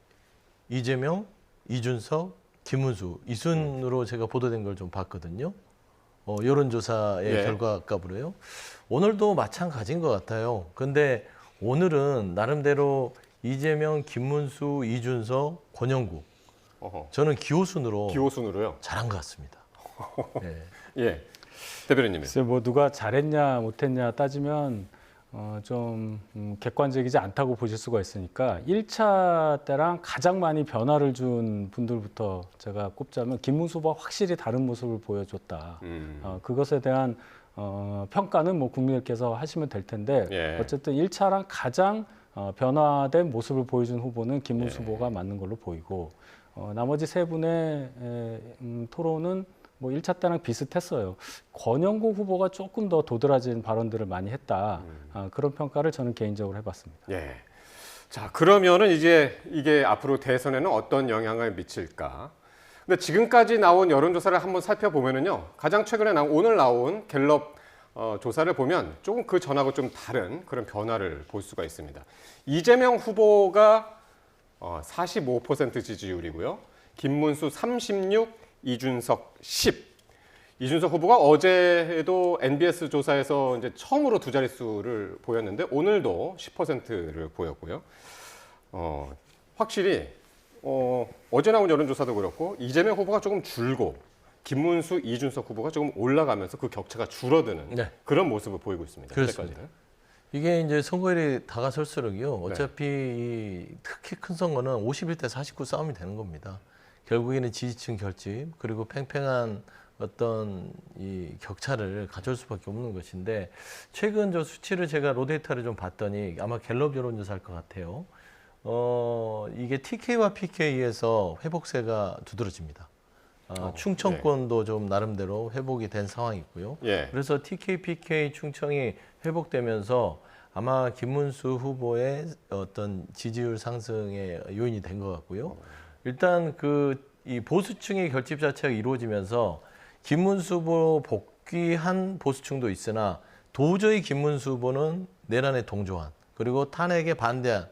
[SPEAKER 8] 이재명, 이준석, 김문수 이 순으로 제가 보도된 걸 좀 봤거든요. 여론조사의 결과값으로요. 오늘도 마찬가지인 것 같아요. 근데 오늘은 나름대로 이재명, 김문수, 이준석, 권영구 저는 기호순으로요? 잘한 것 같습니다.
[SPEAKER 1] 대변인님.
[SPEAKER 9] 글쎄 뭐 누가 잘했냐 못했냐 따지면 좀 객관적이지 않다고 보실 수가 있으니까 1차 때랑 가장 많이 변화를 준 분들부터 제가 꼽자면 김문수 후보가 확실히 다른 모습을 보여줬다. 그것에 대한 평가는 뭐 국민들께서 하시면 될 텐데 어쨌든 1차랑 가장 변화된 모습을 보여준 후보는 김문수 후보가 맞는 걸로 보이고 나머지 세 분의 토론은 뭐 1차 때랑 비슷했어요. 권영국 후보가 조금 더 도드라진 발언들을 많이 했다. 그런 평가를 저는 개인적으로 해봤습니다.
[SPEAKER 1] 자, 그러면은 이제 이게 앞으로 대선에는 어떤 영향을 미칠까? 근데 지금까지 나온 여론조사를 한번 살펴보면은요, 가장 최근에 오늘 나온 갤럽 조사를 보면 조금 그 전하고 좀 다른 그런 변화를 볼 수가 있습니다. 이재명 후보가 45% 지지율이고요. 김문수 36, 이준석 10. 이준석 후보가 어제도 NBS 조사에서 이제 처음으로 두 자릿수를 보였는데 오늘도 10%를 보였고요. 확실히 어제 나온 여론조사도 그렇고 이재명 후보가 조금 줄고 김문수, 이준석 후보가 조금 올라가면서 그 격차가 줄어드는 그런 모습을 보이고 있습니다.
[SPEAKER 8] 그렇습니다. 이게 이제 선거일이 다가설수록요. 어차피 특히 큰 선거는 51대 49 싸움이 되는 겁니다. 결국에는 지지층 결집 그리고 팽팽한 어떤 이 격차를 가져올 수밖에 없는 것인데 최근 저 수치를 제가 로데이터를 좀 봤더니 아마 갤럽 여론조사일 것 같아요. 이게 TK와 PK에서 회복세가 두드러집니다. 충청권도 좀 나름대로 회복이 된 상황이고요. 그래서 TK, PK 충청이 회복되면서 아마 김문수 후보의 어떤 지지율 상승의 요인이 된 것 같고요. 일단 이 보수층의 결집 자체가 이루어지면서 김문수 후보 복귀한 보수층도 있으나 도저히 김문수 후보는 내란에 동조한 그리고 탄핵에 반대한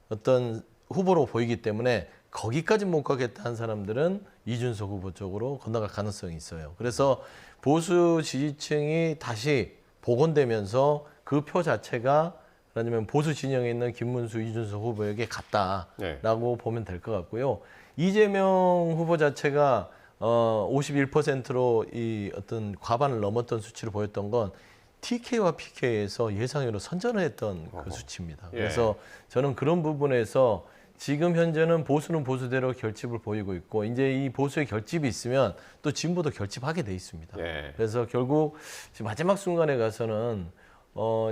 [SPEAKER 8] 어떤 후보로 보이기 때문에 거기까지 못 가겠다는 사람들은 이준석 후보 쪽으로 건너갈 가능성이 있어요. 그래서 보수 지지층이 다시 복원되면서 그 표 자체가 아니면 보수 진영에 있는 김문수, 이준석 후보에게 갔다라고 보면 될 것 같고요. 이재명 후보 자체가 51%로 이 어떤 과반을 넘었던 수치를 보였던 건 TK와 PK에서 예상외로 선전을 했던 그 수치입니다. 그래서 저는 그런 부분에서 지금 현재는 보수는 보수대로 결집을 보이고 있고 이제 이 보수의 결집이 있으면 또 진보도 결집하게 돼 있습니다. 그래서 결국 지금 마지막 순간에 가서는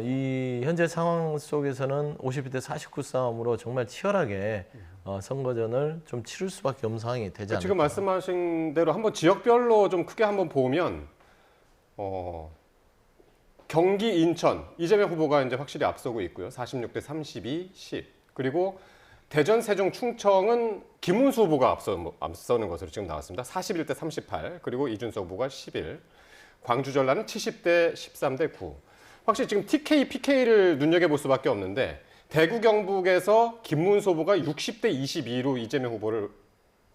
[SPEAKER 8] 이 현재 상황 속에서는 51대 49 싸움으로 정말 치열하게 선거전을 좀 치를 수밖에 없는 상황이 되지 않을까.
[SPEAKER 1] 지금 말씀하신 대로 한번 지역별로 좀 크게 한번 보면 경기, 인천 이재명 후보가 이제 확실히 앞서고 있고요. 46대 32, 10. 그리고 대전, 세종, 충청은 김문수 후보가 앞서는 것으로 지금 나왔습니다. 41대 38. 그리고 이준석 후보가 11. 광주, 전라는 70대 13대 9. 확실히 지금 TK, PK를 눈여겨볼 수밖에 없는데 대구, 경북에서 김문수 후보가 60대 22로 이재명 후보를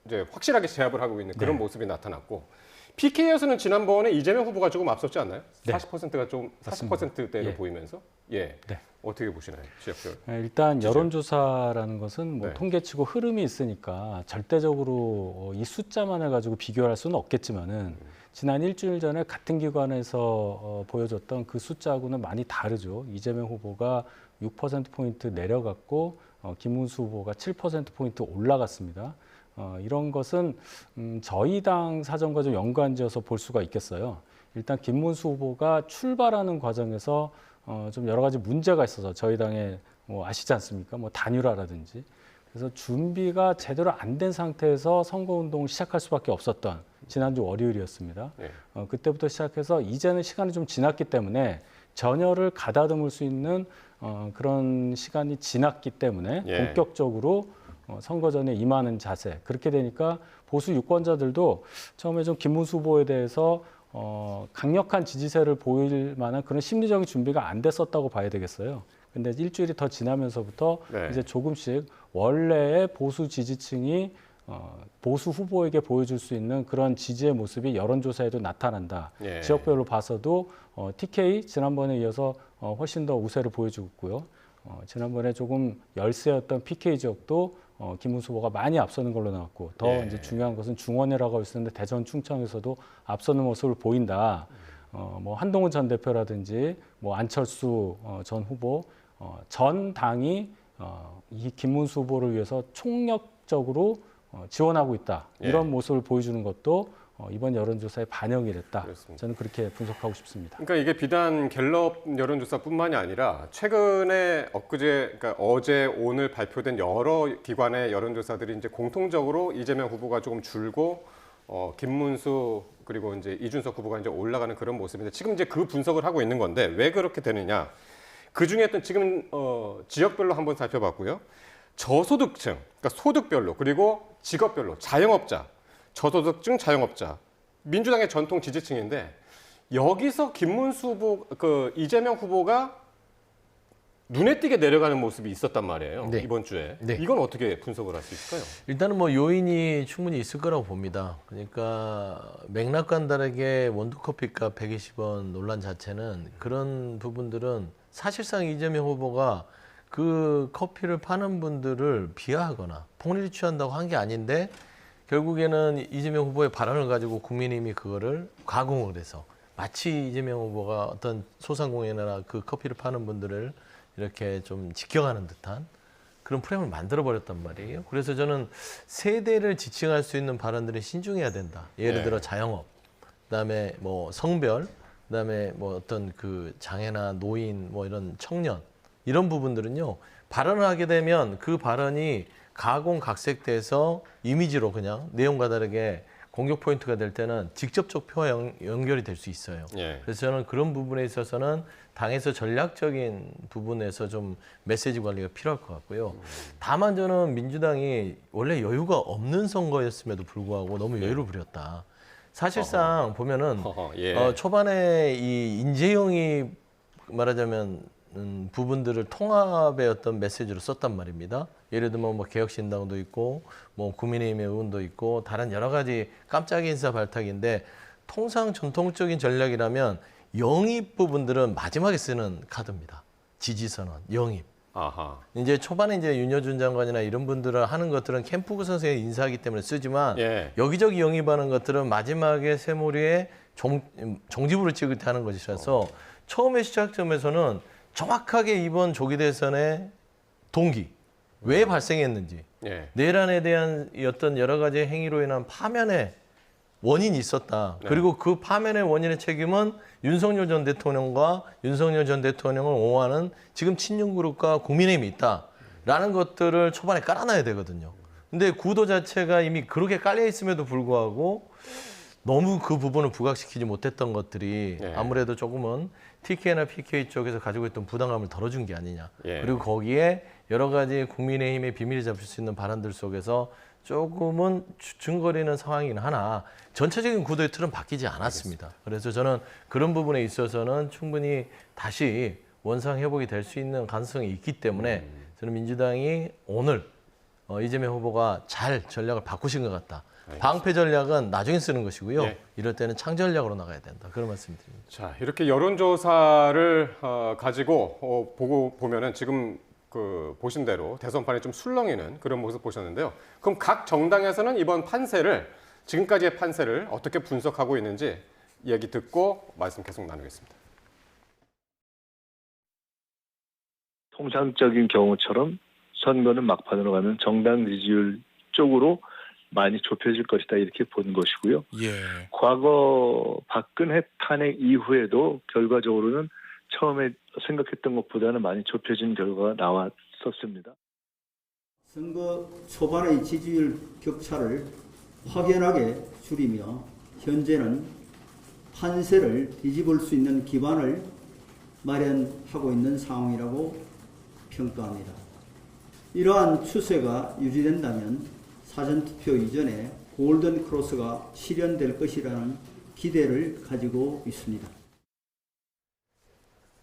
[SPEAKER 1] 이제 확실하게 제압을 하고 있는 그런 모습이 나타났고 PK에서는 지난번에 이재명 후보가 조금 앞섰지 않나요? 40%가 좀 40%대로 보이면서 어떻게 보시나요? 지역별.
[SPEAKER 9] 일단 여론조사라는 것은 뭐 통계치고 흐름이 있으니까 절대적으로 이 숫자만을 가지고 비교할 수는 없겠지만은 지난 일주일 전에 같은 기관에서 보여줬던 그 숫자하고는 많이 다르죠. 이재명 후보가 6%포인트 내려갔고 김문수 후보가 7%포인트 올라갔습니다. 이런 것은 저희 당 사정과 좀 연관지어서 볼 수가 있겠어요. 일단 김문수 후보가 출발하는 과정에서 좀 여러 가지 문제가 있어서 저희 당에 뭐 아시지 않습니까? 뭐 단일화라든지. 그래서 준비가 제대로 안 된 상태에서 선거운동을 시작할 수밖에 없었던 지난주 월요일이었습니다. 그때부터 시작해서 이제는 시간이 좀 지났기 때문에 전열을 가다듬을 수 있는 그런 시간이 지났기 때문에 본격적으로 선거전에 임하는 자세. 그렇게 되니까 보수 유권자들도 처음에 좀 김문수 후보에 대해서 강력한 지지세를 보일 만한 그런 심리적인 준비가 안 됐었다고 봐야 되겠어요. 근데 일주일이 더 지나면서부터 이제 조금씩 원래의 보수 지지층이 보수 후보에게 보여줄 수 있는 그런 지지의 모습이 여론조사에도 나타난다. 지역별로 봐서도 TK 지난번에 이어서 훨씬 더 우세를 보여주고 있고요. 지난번에 조금 열세였던 PK 지역도 김문수 후보가 많이 앞서는 걸로 나왔고 더 이제 중요한 것은 중원이라고 있었는데 대전, 충청에서도 앞서는 모습을 보인다. 뭐 한동훈 전 대표라든지 뭐 안철수 전 후보 전 당이 이 김문수 후보를 위해서 총력적으로 지원하고 있다. 이런 모습을 보여주는 것도 이번 여론조사에 반영이 됐다.
[SPEAKER 1] 그렇습니다.
[SPEAKER 9] 저는 그렇게 분석하고 싶습니다.
[SPEAKER 1] 그러니까 이게 비단 갤럽 여론조사뿐만이 아니라 최근에 그러니까 어제 오늘 발표된 여러 기관의 여론조사들이 이제 공통적으로 이재명 후보가 조금 줄고 김문수 그리고 이제 이준석 후보가 이제 올라가는 그런 모습인데 지금 이제 그 분석을 하고 있는 건데 왜 그렇게 되느냐? 그 중에 어떤 지금 지역별로 한번 살펴봤고요. 저소득층, 그러니까 소득별로 그리고 직업별로 자영업자, 저소득층 자영업자, 민주당의 전통 지지층인데 여기서 김문수 후보, 이재명 후보가 눈에 띄게 내려가는 모습이 있었단 말이에요. 이번 주에. 이건 어떻게 분석을 할 수 있을까요?
[SPEAKER 8] 일단은 뭐 요인이 충분히 있을 거라고 봅니다. 그러니까 맥락과는 다르게 원두커피값 120원 논란 자체는 그런 부분들은 사실상 이재명 후보가 그 커피를 파는 분들을 비하하거나 폭리를 취한다고 한 게 아닌데 결국에는 이재명 후보의 발언을 가지고 국민의힘이 그거를 가공을 해서 마치 이재명 후보가 어떤 소상공인이나 그 커피를 파는 분들을 이렇게 좀 지켜가는 듯한 그런 프레임을 만들어버렸단 말이에요. 그래서 저는 세대를 지칭할 수 있는 발언들이 신중해야 된다. 예를 들어 자영업, 그다음에 뭐 성별, 그다음에 뭐 어떤 그 장애나 노인, 뭐 이런 청년 이런 부분들은요. 발언을 하게 되면 그 발언이 가공각색돼서 이미지로 그냥 내용과 다르게 공격 포인트가 될 때는 직접적 표와 연결이 될 수 있어요. 그래서 저는 그런 부분에 있어서는 당에서 전략적인 부분에서 좀 메시지 관리가 필요할 것 같고요. 다만 저는 민주당이 원래 여유가 없는 선거였음에도 불구하고 너무 여유를 부렸다. 사실상 보면은 초반에 이 인재영이 말하자면 부분들을 통합의 어떤 메시지로 썼단 말입니다. 예를 들면 뭐 개혁신당도 있고 뭐 국민의힘의 의원도 있고 다른 여러 가지 깜짝 인사 발탁인데 통상 전통적인 전략이라면 영입 부분들은 마지막에 쓰는 카드입니다. 지지선언, 영입.
[SPEAKER 1] 아하.
[SPEAKER 8] 이제 초반에 이제 윤여준 장관이나 이런 분들을 하는 것들은 캠프 구성에 인사하기 때문에 쓰지만
[SPEAKER 1] 예.
[SPEAKER 8] 여기저기 영입하는 것들은 마지막에 새머리에 종지부를 찍을 때 하는 것이라서 처음에 시작점에서는 정확하게 이번 조기 대선의 동기, 왜 발생했는지,
[SPEAKER 1] 예.
[SPEAKER 8] 내란에 대한 어떤 여러 가지 행위로 인한 파면의 원인이 있었다.
[SPEAKER 1] 네.
[SPEAKER 8] 그리고 그 파면의 원인의 책임은 윤석열 전 대통령과 윤석열 전 대통령을 옹호하는 지금 친윤그룹과 국민의힘이 있다라는 것들을 초반에 깔아놔야 되거든요. 근데 구도 자체가 이미 그렇게 깔려 있음에도 불구하고 너무 그 부분을 부각시키지 못했던 것들이
[SPEAKER 1] 네.
[SPEAKER 8] 아무래도 조금은 TK나 PK 쪽에서 가지고 있던 부담감을 덜어준 게 아니냐.
[SPEAKER 1] 예.
[SPEAKER 8] 그리고 거기에 여러 가지 국민의힘의 비밀이 잡힐 수 있는 발언들 속에서 조금은 주춤거리는 상황이긴 하나 전체적인 구도의 틀은 바뀌지 않았습니다. 그래서 저는 그런 부분에 있어서는 충분히 다시 원상 회복이 될 수 있는 가능성이 있기 때문에 저는 민주당이 오늘 이재명 후보가 잘 전략을 바꾸신 것 같다. 방패 전략은 나중에 쓰는 것이고요.
[SPEAKER 1] 예.
[SPEAKER 8] 이럴 때는 창전략으로 나가야 된다. 그런 말씀드립니다.
[SPEAKER 1] 자, 이렇게 여론조사를 가지고 보고 보면은 지금 그 보신 대로 대선판이 좀 술렁이는 그런 모습 보셨는데요. 그럼 각 정당에서는 이번 판세를 지금까지의 판세를 어떻게 분석하고 있는지 얘기 듣고 말씀 계속 나누겠습니다.
[SPEAKER 11] 통상적인 경우처럼 선거는 막판으로 가면 정당 지지율 쪽으로 많이 좁혀질 것이다 이렇게 본 것이고요.
[SPEAKER 8] 예.
[SPEAKER 11] 과거 박근혜 탄핵 이후에도 결과적으로는 처음에 생각했던 것보다는 많이 좁혀진 결과가 나왔었습니다.
[SPEAKER 12] 선거 초반의 지지율 격차를 확연하게 줄이며 현재는 판세를 뒤집을 수 있는 기반을 마련하고 있는 상황이라고 평가합니다. 이러한 추세가 유지된다면 사전투표 이전에 골든 크로스가 실현될 것이라는 기대를 가지고 있습니다.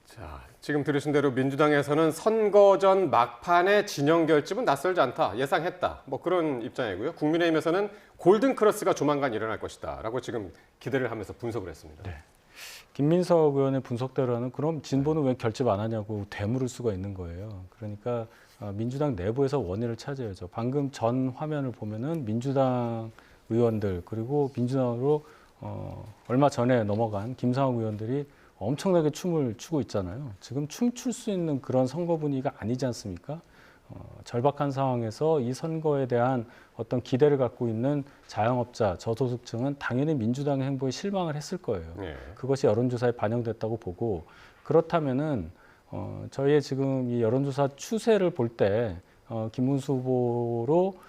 [SPEAKER 1] 자, 지금 들으신 대로 민주당에서는 선거 전 막판의 진영 결집은 낯설지 않다, 예상했다, 뭐 그런 입장이고요. 국민의힘에서는 골든 크로스가 조만간 일어날 것이다라고 지금 기대를 하면서 분석을 했습니다.
[SPEAKER 9] 네. 김민석 의원의 분석대로는 그럼 진보는 왜 결집 안 하냐고 되물을 수가 있는 거예요. 그러니까 민주당 내부에서 원인을 찾아야죠. 방금 전 화면을 보면은 민주당 의원들 그리고 민주당으로 얼마 전에 넘어간 김상욱 의원들이 엄청나게 춤을 추고 있잖아요. 지금 춤출 수 있는 그런 선거 분위기가 아니지 않습니까? 절박한 상황에서 이 선거에 대한 어떤 기대를 갖고 있는 자영업자, 저소득층은 당연히 민주당의 행보에 실망을 했을 거예요.
[SPEAKER 1] 네.
[SPEAKER 9] 그것이 여론조사에 반영됐다고 보고 그렇다면은 저희의 지금 이 여론조사 추세를 볼 때 김문수 후보로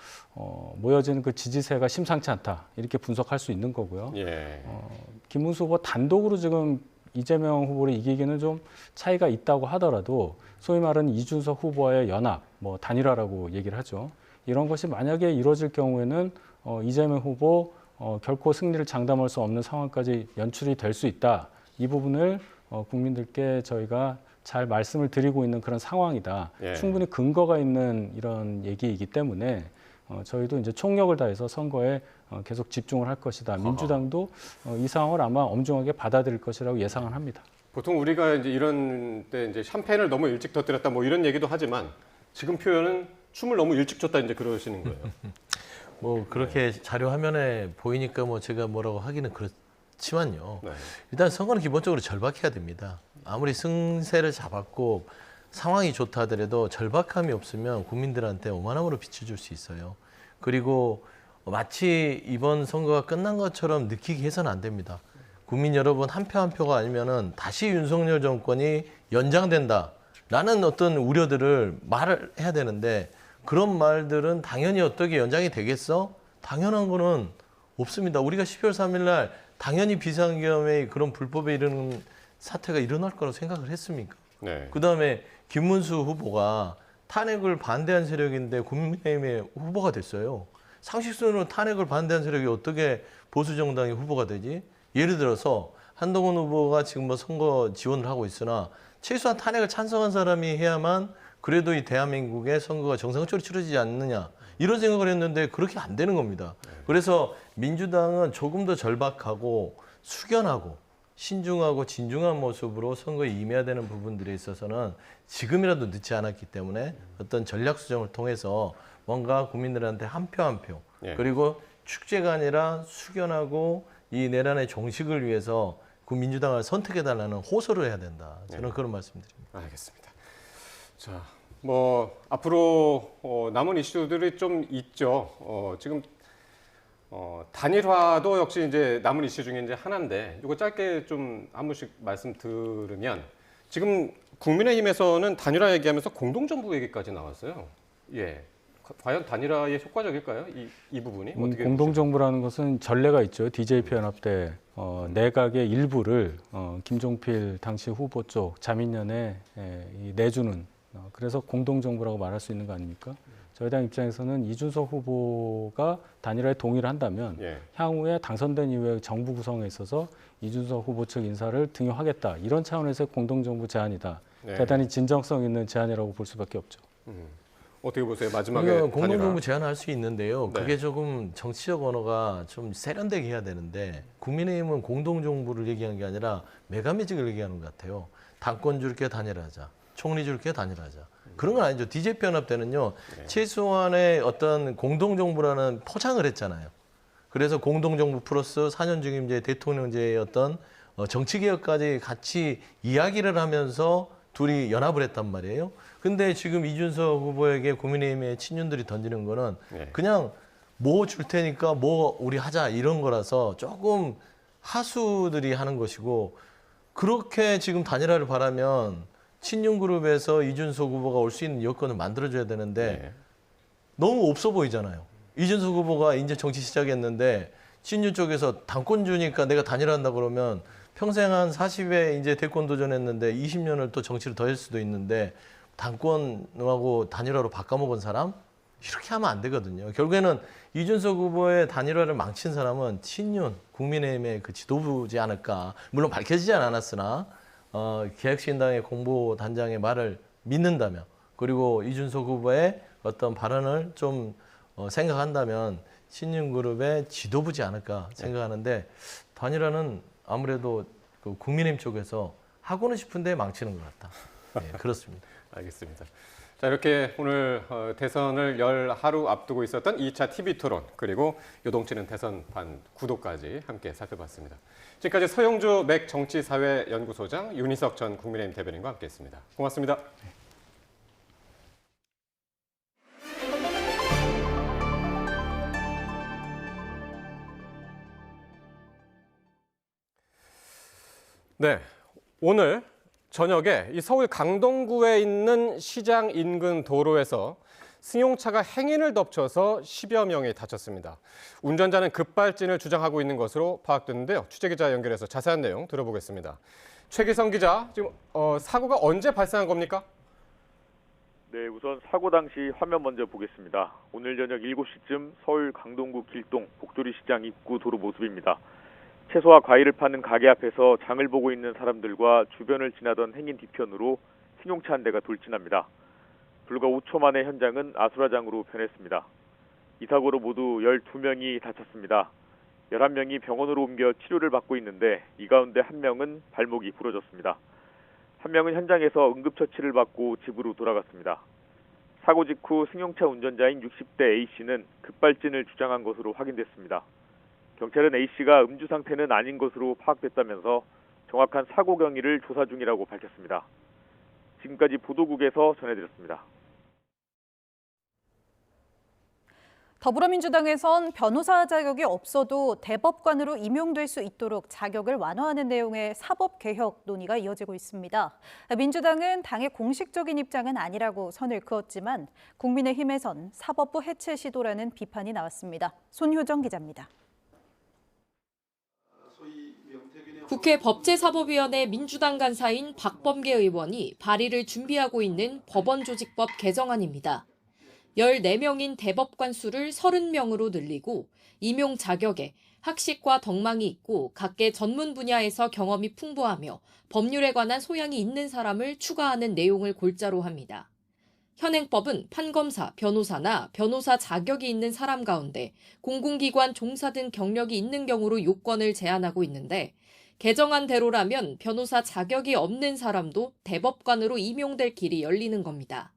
[SPEAKER 9] 모여지는 그 지지세가 심상치 않다 이렇게 분석할 수 있는 거고요.
[SPEAKER 1] 예.
[SPEAKER 9] 김문수 후보 단독으로 지금 이재명 후보를 이기기는 좀 차이가 있다고 하더라도 소위 말하는 이준석 후보와의 연합, 뭐 단일화라고 얘기를 하죠. 이런 것이 만약에 이루어질 경우에는 이재명 후보 결코 승리를 장담할 수 없는 상황까지 연출이 될 수 있다. 이 부분을 국민들께 저희가 잘 말씀을 드리고 있는 그런 상황이다.
[SPEAKER 1] 예.
[SPEAKER 9] 충분히 근거가 있는 이런 얘기이기 때문에 저희도 이제 총력을 다해서 선거에 계속 집중을 할 것이다. 민주당도 이 상황을 아마 엄중하게 받아들일 것이라고 예상을 합니다.
[SPEAKER 1] 보통 우리가 이제 이런 때 이제 샴페인을 너무 일찍 터뜨렸다 뭐 이런 얘기도 하지만 지금 표현은 춤을 너무 일찍 췄다 이제 그러시는 거예요.
[SPEAKER 8] 뭐 그렇게 자료 화면에 보이니까 뭐 제가 뭐라고 하기는 그렇지만요.
[SPEAKER 1] 네.
[SPEAKER 8] 일단 선거는 기본적으로 절박해야 됩니다. 아무리 승세를 잡았고 상황이 좋다 하더라도 절박함이 없으면 국민들한테 오만함으로 비춰줄 수 있어요. 그리고 마치 이번 선거가 끝난 것처럼 느끼게 해서는 안 됩니다. 국민 여러분 한 표 한 표가 아니면은 다시 윤석열 정권이 연장된다라는 어떤 우려들을 말을 해야 되는데 그런 말들은 당연히 어떻게 연장이 되겠어? 당연한 거는 없습니다. 우리가 12월 3일 날 당연히 비상계엄의 그런 불법에 이르는 사태가 일어날 거라고 생각을 했습니까?
[SPEAKER 1] 네.
[SPEAKER 8] 그다음에 김문수 후보가 탄핵을 반대한 세력인데 국민의힘의 후보가 됐어요. 상식선으로 탄핵을 반대한 세력이 어떻게 보수정당의 후보가 되지? 예를 들어서 한동훈 후보가 지금 뭐 선거 지원을 하고 있으나 최소한 탄핵을 찬성한 사람이 해야만 그래도 이 대한민국의 선거가 정상적으로 치러지지 않느냐 이런 생각을 했는데 그렇게 안 되는 겁니다. 그래서 민주당은 조금 더 절박하고 숙연하고 신중하고 진중한 모습으로 선거에 임해야 되는 부분들에 있어서는 지금이라도 늦지 않았기 때문에 어떤 전략 수정을 통해서 뭔가 국민들한테 한 표 한 표 그리고 축제가 아니라 숙연하고 이 내란의 종식을 위해서 그 민주당을 선택해달라는 호소를 해야 된다. 저는 그런 말씀드립니다.
[SPEAKER 1] 알겠습니다. 자, 뭐 앞으로 남은 이슈들이 좀 있죠. 지금 단일화도 역시 이제 남은 이슈 중에 이제 하나인데 이거 짧게 좀 한 분씩 말씀 들으면 지금 국민의힘에서는 단일화 얘기하면서 공동정부 얘기까지 나왔어요. 예. 과연 단일화에 효과적일까요? 이 부분이 어떻게
[SPEAKER 9] 공동정부라는 것은 전례가 있죠. DJP 연합 때 내각의 일부를 김종필 당시 후보 쪽 자민련에 내주는 그래서 공동정부라고 말할 수 있는 거 아닙니까? 저희 당 입장에서는 이준석 후보가 단일화에 동의를 한다면 향후에 당선된 이후에 정부 구성에 있어서 이준석 후보 측 인사를 등용하겠다. 이런 차원에서의 공동정부 제안이다. 대단히 진정성 있는 제안이라고 볼 수밖에 없죠.
[SPEAKER 1] 어떻게 보세요? 마지막에
[SPEAKER 8] 공동정부 제안할 수 있는데요. 그게 조금 정치적 언어가 좀 세련되게 해야 되는데 국민의힘은 공동정부를 얘기하는 게 아니라 메가매직을 얘기하는 것 같아요. 당권 줄게 단일하자, 총리 줄게 단일하자. 그런 건 아니죠. DJP 연합 때는요. 최소한의 어떤 공동정부라는 포장을 했잖아요. 그래서 공동정부 플러스 4년 중임제, 대통령제의 어떤 정치개혁까지 같이 이야기를 하면서 둘이 연합을 했단 말이에요. 근데 지금 이준석 후보에게 국민의힘의 친윤들이 던지는 거는 그냥 뭐 줄 테니까 뭐 우리 하자 이런 거라서 조금 하수들이 하는 것이고 그렇게 지금 단일화를 바라면 친윤 그룹에서 이준석 후보가 올 수 있는 여건을 만들어줘야 되는데 너무 없어 보이잖아요. 이준석 후보가 이제 정치 시작했는데 친윤 쪽에서 당권 주니까 내가 단일화한다 그러면 평생 한 40에 이제 대권 도전했는데 20년을 또 정치를 더 할 수도 있는데 당권하고 단일화로 바꿔먹은 사람? 이렇게 하면 안 되거든요. 결국에는 이준석 후보의 단일화를 망친 사람은 친윤, 국민의힘의 그 지도부지 않을까. 물론 밝혀지지 않았으나 개혁신당의 공보단장의 말을 믿는다면 그리고 이준석 후보의 어떤 발언을 좀 생각한다면 친윤그룹의 지도부지 않을까 생각하는데 단일화는 아무래도 그 국민의힘 쪽에서 하고는 싶은데 망치는 것 같다. 네, 그렇습니다.
[SPEAKER 1] 알겠습니다. 자, 이렇게 오늘 대선을 열 하루 앞두고 있었던 2차 TV토론 그리고 요동치는 대선판 구도까지 함께 살펴봤습니다. 지금까지 서영주 맥정치사회연구소장 윤희석 전 국민의힘 대변인과 함께했습니다. 고맙습니다. 네, 오늘 저녁에 이 서울 강동구에 있는 시장 인근 도로에서 승용차가 행인을 덮쳐서 10여 명이 다쳤습니다. 운전자는 급발진을 주장하고 있는 것으로 파악됐는데요. 취재기자 연결해서 자세한 내용 들어보겠습니다. 최기성 기자, 지금 사고가 언제 발생한 겁니까?
[SPEAKER 13] 네, 우선 사고 당시 화면 먼저 보겠습니다. 오늘 저녁 7시쯤 서울 강동구 길동 복조리 시장 입구 도로 모습입니다. 채소와 과일을 파는 가게 앞에서 장을 보고 있는 사람들과 주변을 지나던 행인 뒤편으로 승용차 한 대가 돌진합니다. 불과 5초 만에 현장은 아수라장으로 변했습니다. 이 사고로 모두 12명이 다쳤습니다. 11명이 병원으로 옮겨 치료를 받고 있는데 이 가운데 한 명은 발목이 부러졌습니다. 한 명은 현장에서 응급처치를 받고 집으로 돌아갔습니다. 사고 직후 승용차 운전자인 60대 A씨는 급발진을 주장한 것으로 확인됐습니다. 경찰은 A씨가 음주 상태는 아닌 것으로 파악됐다면서 정확한 사고 경위를 조사 중이라고 밝혔습니다. 지금까지 보도국에서 전해드렸습니다.
[SPEAKER 2] 더불어민주당에선 변호사 자격이 없어도 대법관으로 임용될 수 있도록 자격을 완화하는 내용의 사법개혁 논의가 이어지고 있습니다. 민주당은 당의 공식적인 입장은 아니라고 선을 그었지만 국민의힘에선 사법부 해체 시도라는 비판이 나왔습니다. 손효정 기자입니다.
[SPEAKER 14] 국회 법제사법위원회 민주당 간사인 박범계 의원이 발의를 준비하고 있는 법원조직법 개정안입니다. 14명인 대법관 수를 30명으로 늘리고 임용 자격에 학식과 덕망이 있고 각계 전문 분야에서 경험이 풍부하며 법률에 관한 소양이 있는 사람을 추가하는 내용을 골자로 합니다. 현행법은 판검사, 변호사나 변호사 자격이 있는 사람 가운데 공공기관 종사 등 경력이 있는 경우로 요건을 제한하고 있는데 개정안대로라면 변호사 자격이 없는 사람도 대법관으로 임용될 길이 열리는 겁니다.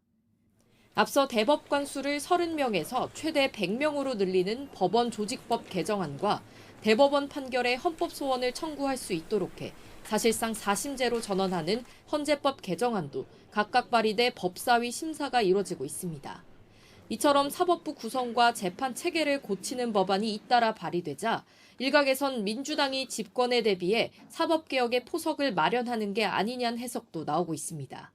[SPEAKER 14] 앞서 대법관 수를 30명에서 최대 100명으로 늘리는 법원 조직법 개정안과 대법원 판결에 헌법 소원을 청구할 수 있도록 해 사실상 4심제로 전환하는 헌재법 개정안도 각각 발의돼 법사위 심사가 이뤄지고 있습니다. 이처럼 사법부 구성과 재판 체계를 고치는 법안이 잇따라 발의되자 일각에선 민주당이 집권에 대비해 사법개혁의 포석을 마련하는 게 아니냐는 해석도 나오고 있습니다.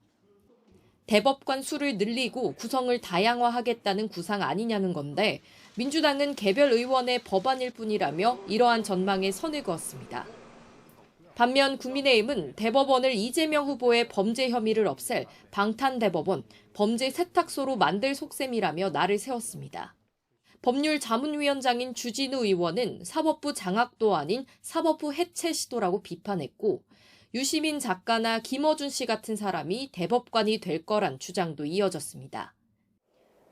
[SPEAKER 14] 대법관 수를 늘리고 구성을 다양화하겠다는 구상 아니냐는 건데 민주당은 개별 의원의 법안일 뿐이라며 이러한 전망에 선을 그었습니다. 반면 국민의힘은 대법원을 이재명 후보의 범죄 혐의를 없앨 방탄대법원, 범죄 세탁소로 만들 속셈이라며 날을 세웠습니다. 법률자문위원장인 주진우 의원은 사법부 장악도 아닌 사법부 해체 시도라고 비판했고 유시민 작가나 김어준 씨 같은 사람이 대법관이 될 거란 주장도 이어졌습니다.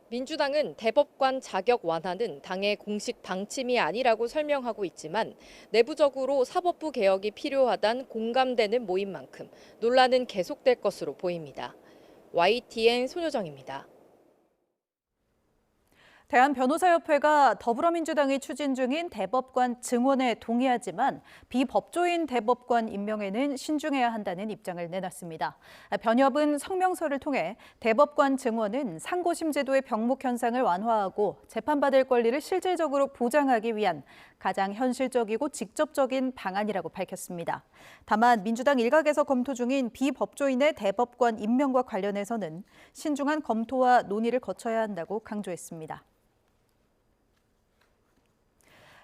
[SPEAKER 14] 민주당은 대법관 자격 완화는 당의 공식 방침이 아니라고 설명하고 있지만 내부적으로 사법부 개혁이 필요하다는 공감되는 모임 만큼 논란은 계속될 것으로 보입니다. YTN 손효정입니다.
[SPEAKER 2] 대한변호사협회가 더불어민주당이 추진 중인 대법관 증원에 동의하지만 비법조인 대법관 임명에는 신중해야 한다는 입장을 내놨습니다. 변협은 성명서를 통해 대법관 증원은 상고심 제도의 병목 현상을 완화하고 재판받을 권리를 실질적으로 보장하기 위한 가장 현실적이고 직접적인 방안이라고 밝혔습니다. 다만 민주당 일각에서 검토 중인 비법조인의 대법관 임명과 관련해서는 신중한 검토와 논의를 거쳐야 한다고 강조했습니다.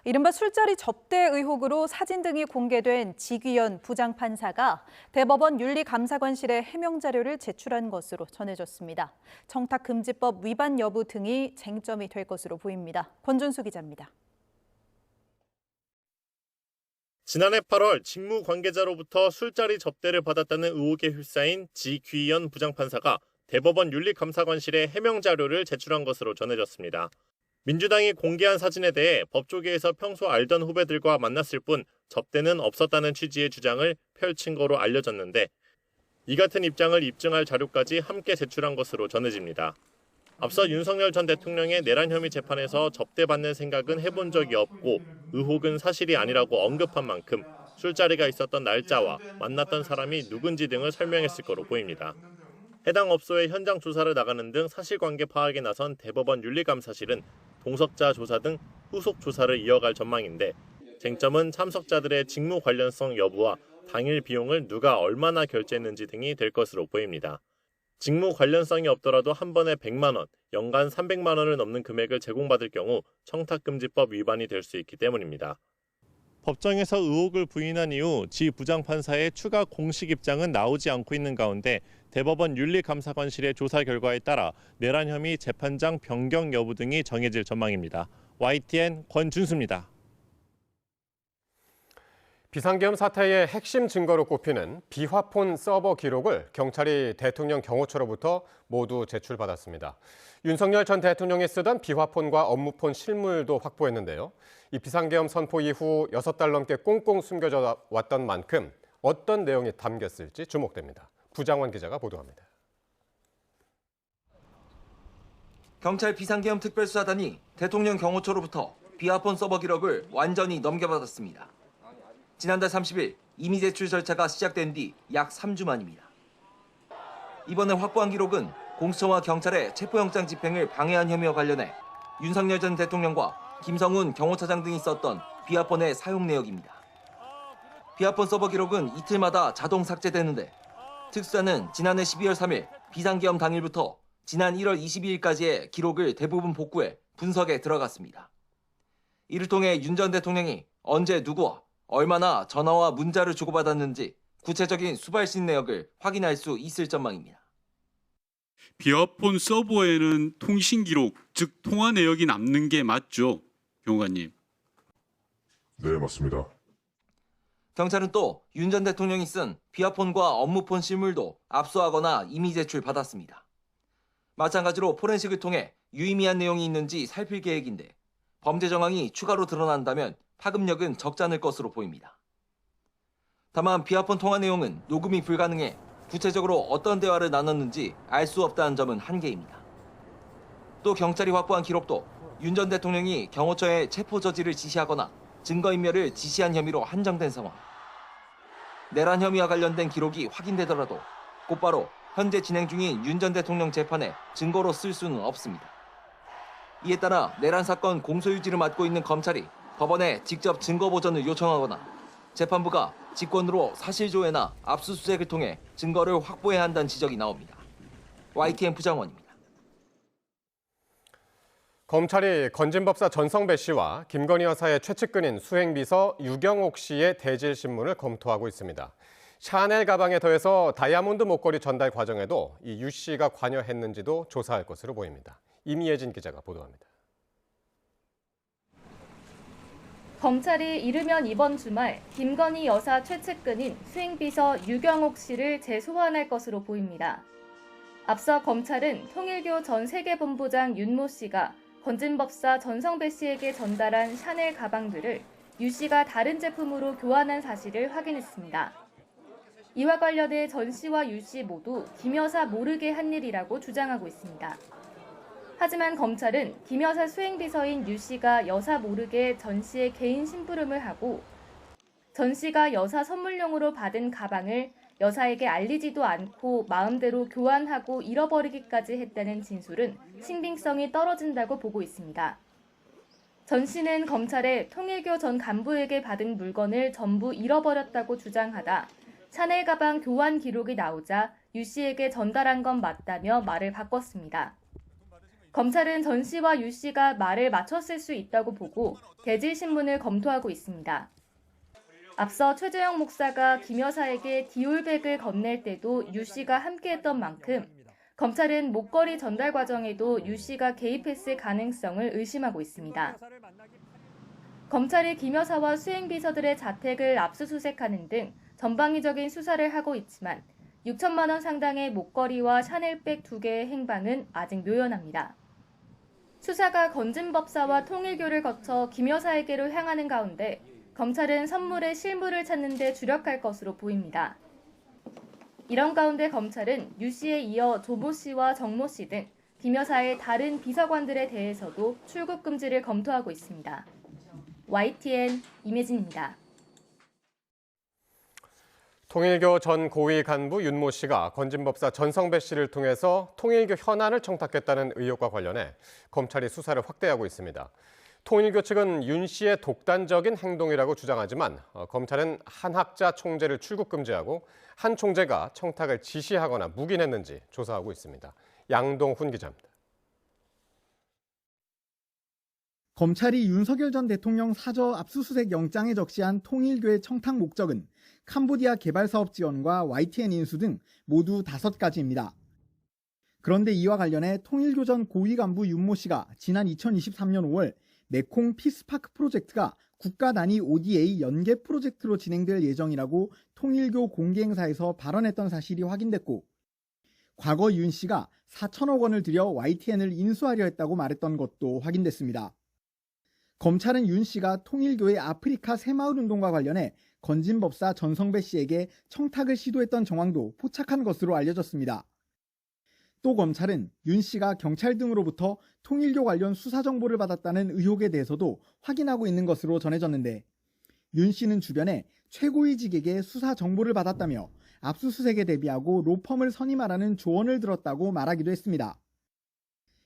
[SPEAKER 2] 이른바 술자리 접대 의혹으로 사진 등이 공개된 지귀현 부장판사가 대법원 윤리감사관실에 해명 자료를 제출한 것으로 전해졌습니다. 청탁금지법 위반 여부 등이 쟁점이 될 것으로 보입니다. 권준수 기자입니다.
[SPEAKER 15] 지난해 8월 직무 관계자로부터 술자리 접대를 받았다는 의혹에 휩싸인 지귀현 부장판사가 대법원 윤리감사관실에 해명 자료를 제출한 것으로 전해졌습니다. 민주당이 공개한 사진에 대해 법조계에서 평소 알던 후배들과 만났을 뿐 접대는 없었다는 취지의 주장을 펼친 거로 알려졌는데 이 같은 입장을 입증할 자료까지 함께 제출한 것으로 전해집니다. 앞서 윤석열 전 대통령의 내란 혐의 재판에서 접대받는 생각은 해본 적이 없고 의혹은 사실이 아니라고 언급한 만큼 술자리가 있었던 날짜와 만났던 사람이 누군지 등을 설명했을 거로 보입니다. 해당 업소의 현장 조사를 나가는 등 사실관계 파악에 나선 대법원 윤리감사실은 동석자 조사 등 후속 조사를 이어갈 전망인데 쟁점은 참석자들의 직무 관련성 여부와 당일 비용을 누가 얼마나 결제했는지 등이 될 것으로 보입니다. 직무 관련성이 없더라도 한 번에 100만 원, 연간 300만 원을 넘는 금액을 제공받을 경우 청탁금지법 위반이 될 수 있기 때문입니다. 법정에서 의혹을 부인한 이후 지 부장판사의 추가 공식 입장은 나오지 않고 있는 가운데 대법원 윤리감사관실의 조사 결과에 따라 내란 혐의 재판장 변경 여부 등이 정해질 전망입니다. YTN 권준수입니다.
[SPEAKER 1] 비상계엄 사태의 핵심 증거로 꼽히는 비화폰 서버 기록을 경찰이 대통령 경호처로부터 모두 제출받았습니다. 윤석열 전 대통령이 쓰던 비화폰과 업무폰 실물도 확보했는데요. 이 비상계엄 선포 이후 6달 넘게 꽁꽁 숨겨져 왔던 만큼 어떤 내용이 담겼을지 주목됩니다. 부장원 기자가 보도합니다.
[SPEAKER 16] 경찰 비상계엄 특별수사단이 대통령 경호처로부터 비화폰 서버 기록을 완전히 넘겨받았습니다. 지난달 30일 임의 제출 절차가 시작된 뒤 약 3주 만입니다. 이번에 확보한 기록은 공수처와 경찰의 체포영장 집행을 방해한 혐의와 관련해 윤석열 전 대통령과 김성훈 경호처장 등이 썼던 비화폰의 사용 내역입니다. 비화폰 서버 기록은 이틀마다 자동 삭제되는데 특수단은 지난해 12월 3일 비상계엄 당일부터 지난 1월 22일까지의 기록을 대부분 복구해 분석에 들어갔습니다. 이를 통해 윤 전 대통령이 언제 누구와 얼마나 전화와 문자를 주고받았는지 구체적인 수발신 내역을 확인할 수 있을 전망입니다.
[SPEAKER 17] 비화폰 서버에는 통신 기록, 즉 통화 내역이 남는 게 맞죠, 경호관님?
[SPEAKER 18] 네, 맞습니다.
[SPEAKER 16] 경찰은 또 윤 전 대통령이 쓴 비화폰과 업무폰 실물도 압수하거나 임의 제출 받았습니다. 마찬가지로 포렌식을 통해 유의미한 내용이 있는지 살필 계획인데 범죄 정황이 추가로 드러난다면 파급력은 적지 않을 것으로 보입니다. 다만 비아폰 통화 내용은 녹음이 불가능해 구체적으로 어떤 대화를 나눴는지 알 수 없다는 점은 한계입니다. 또 경찰이 확보한 기록도 윤 전 대통령이 경호처에 체포 저지를 지시하거나 증거인멸을 지시한 혐의로 한정된 상황. 내란 혐의와 관련된 기록이 확인되더라도 곧바로 현재 진행 중인 윤 전 대통령 재판에 증거로 쓸 수는 없습니다. 이에 따라 내란 사건 공소유지를 맡고 있는 검찰이 법원에 직접 증거 보전을 요청하거나 재판부가 직권으로 사실조회나 압수수색을 통해 증거를 확보해야 한다는 지적이 나옵니다. YTN 부장원입니다.
[SPEAKER 1] 검찰이 건진법사 전성배 씨와 김건희 여사의 최측근인 수행비서 유경옥 씨의 대질 신문을 검토하고 있습니다. 샤넬 가방에 더해서 다이아몬드 목걸이 전달 과정에도 이 유 씨가 관여했는지도 조사할 것으로 보입니다. 임예진 기자가 보도합니다.
[SPEAKER 19] 검찰이 이르면 이번 주말 김건희 여사 최측근인 수행비서 유경옥 씨를 재소환할 것으로 보입니다. 앞서 검찰은 통일교 전 세계본부장 윤모 씨가 건진법사 전성배 씨에게 전달한 샤넬 가방들을 유 씨가 다른 제품으로 교환한 사실을 확인했습니다. 이와 관련해 전 씨와 유 씨 모두 김 여사 모르게 한 일이라고 주장하고 있습니다. 하지만 검찰은 김 여사 수행비서인 유 씨가 여사 모르게 전 씨의 개인 심부름을 하고 전 씨가 여사 선물용으로 받은 가방을 여사에게 알리지도 않고 마음대로 교환하고 잃어버리기까지 했다는 진술은 신빙성이 떨어진다고 보고 있습니다. 전 씨는 검찰에 통일교 전 간부에게 받은 물건을 전부 잃어버렸다고 주장하다 샤넬 가방 교환 기록이 나오자 유 씨에게 전달한 건 맞다며 말을 바꿨습니다. 검찰은 전 씨와 유 씨가 말을 맞췄을 수 있다고 보고 대질 신문을 검토하고 있습니다. 앞서 최재형 목사가 김 여사에게 디올백을 건넬 때도 유 씨가 함께했던 만큼 검찰은 목걸이 전달 과정에도 유 씨가 개입했을 가능성을 의심하고 있습니다. 검찰이 김 여사와 수행비서들의 자택을 압수수색하는 등 전방위적인 수사를 하고 있지만 6천만 원 상당의 목걸이와 샤넬백 2개의 행방은 아직 묘연합니다. 수사가 건진법사와 통일교를 거쳐 김 여사에게로 향하는 가운데 검찰은 선물의 실물을 찾는 데 주력할 것으로 보입니다. 이런 가운데 검찰은 유 씨에 이어 조모 씨와 정모 씨 등 김 여사의 다른 비서관들에 대해서도 출국 금지를 검토하고 있습니다. YTN 임혜진입니다.
[SPEAKER 1] 통일교 전 고위 간부 윤모 씨가 건진법사 전성배 씨를 통해서 통일교 현안을 청탁했다는 의혹과 관련해 검찰이 수사를 확대하고 있습니다. 통일교 측은 윤 씨의 독단적인 행동이라고 주장하지만 검찰은 한 학자 총재를 출국 금지하고 한 총재가 청탁을 지시하거나 묵인했는지 조사하고 있습니다. 양동훈 기자입니다.
[SPEAKER 20] 검찰이 윤석열 전 대통령 사저 압수수색 영장에 적시한 통일교의 청탁 목적은 캄보디아 개발사업 지원과 YTN 인수 등 모두 5가지입니다. 그런데 이와 관련해 통일교 전 고위 간부 윤모 씨가 지난 2023년 5월 메콩 피스파크 프로젝트가 국가 단위 ODA 연계 프로젝트로 진행될 예정이라고 통일교 공개행사에서 발언했던 사실이 확인됐고 과거 윤 씨가 4천억 원을 들여 YTN을 인수하려 했다고 말했던 것도 확인됐습니다. 검찰은 윤 씨가 통일교의 아프리카 새마을 운동과 관련해 건진법사 전성배 씨에게 청탁을 시도했던 정황도 포착한 것으로 알려졌습니다. 또 검찰은 윤 씨가 경찰 등으로부터 통일교 관련 수사 정보를 받았다는 의혹에 대해서도 확인하고 있는 것으로 전해졌는데 윤 씨는 주변에 최고위직에게 수사 정보를 받았다며 압수수색에 대비하고 로펌을 선임하라는 조언을 들었다고 말하기도 했습니다.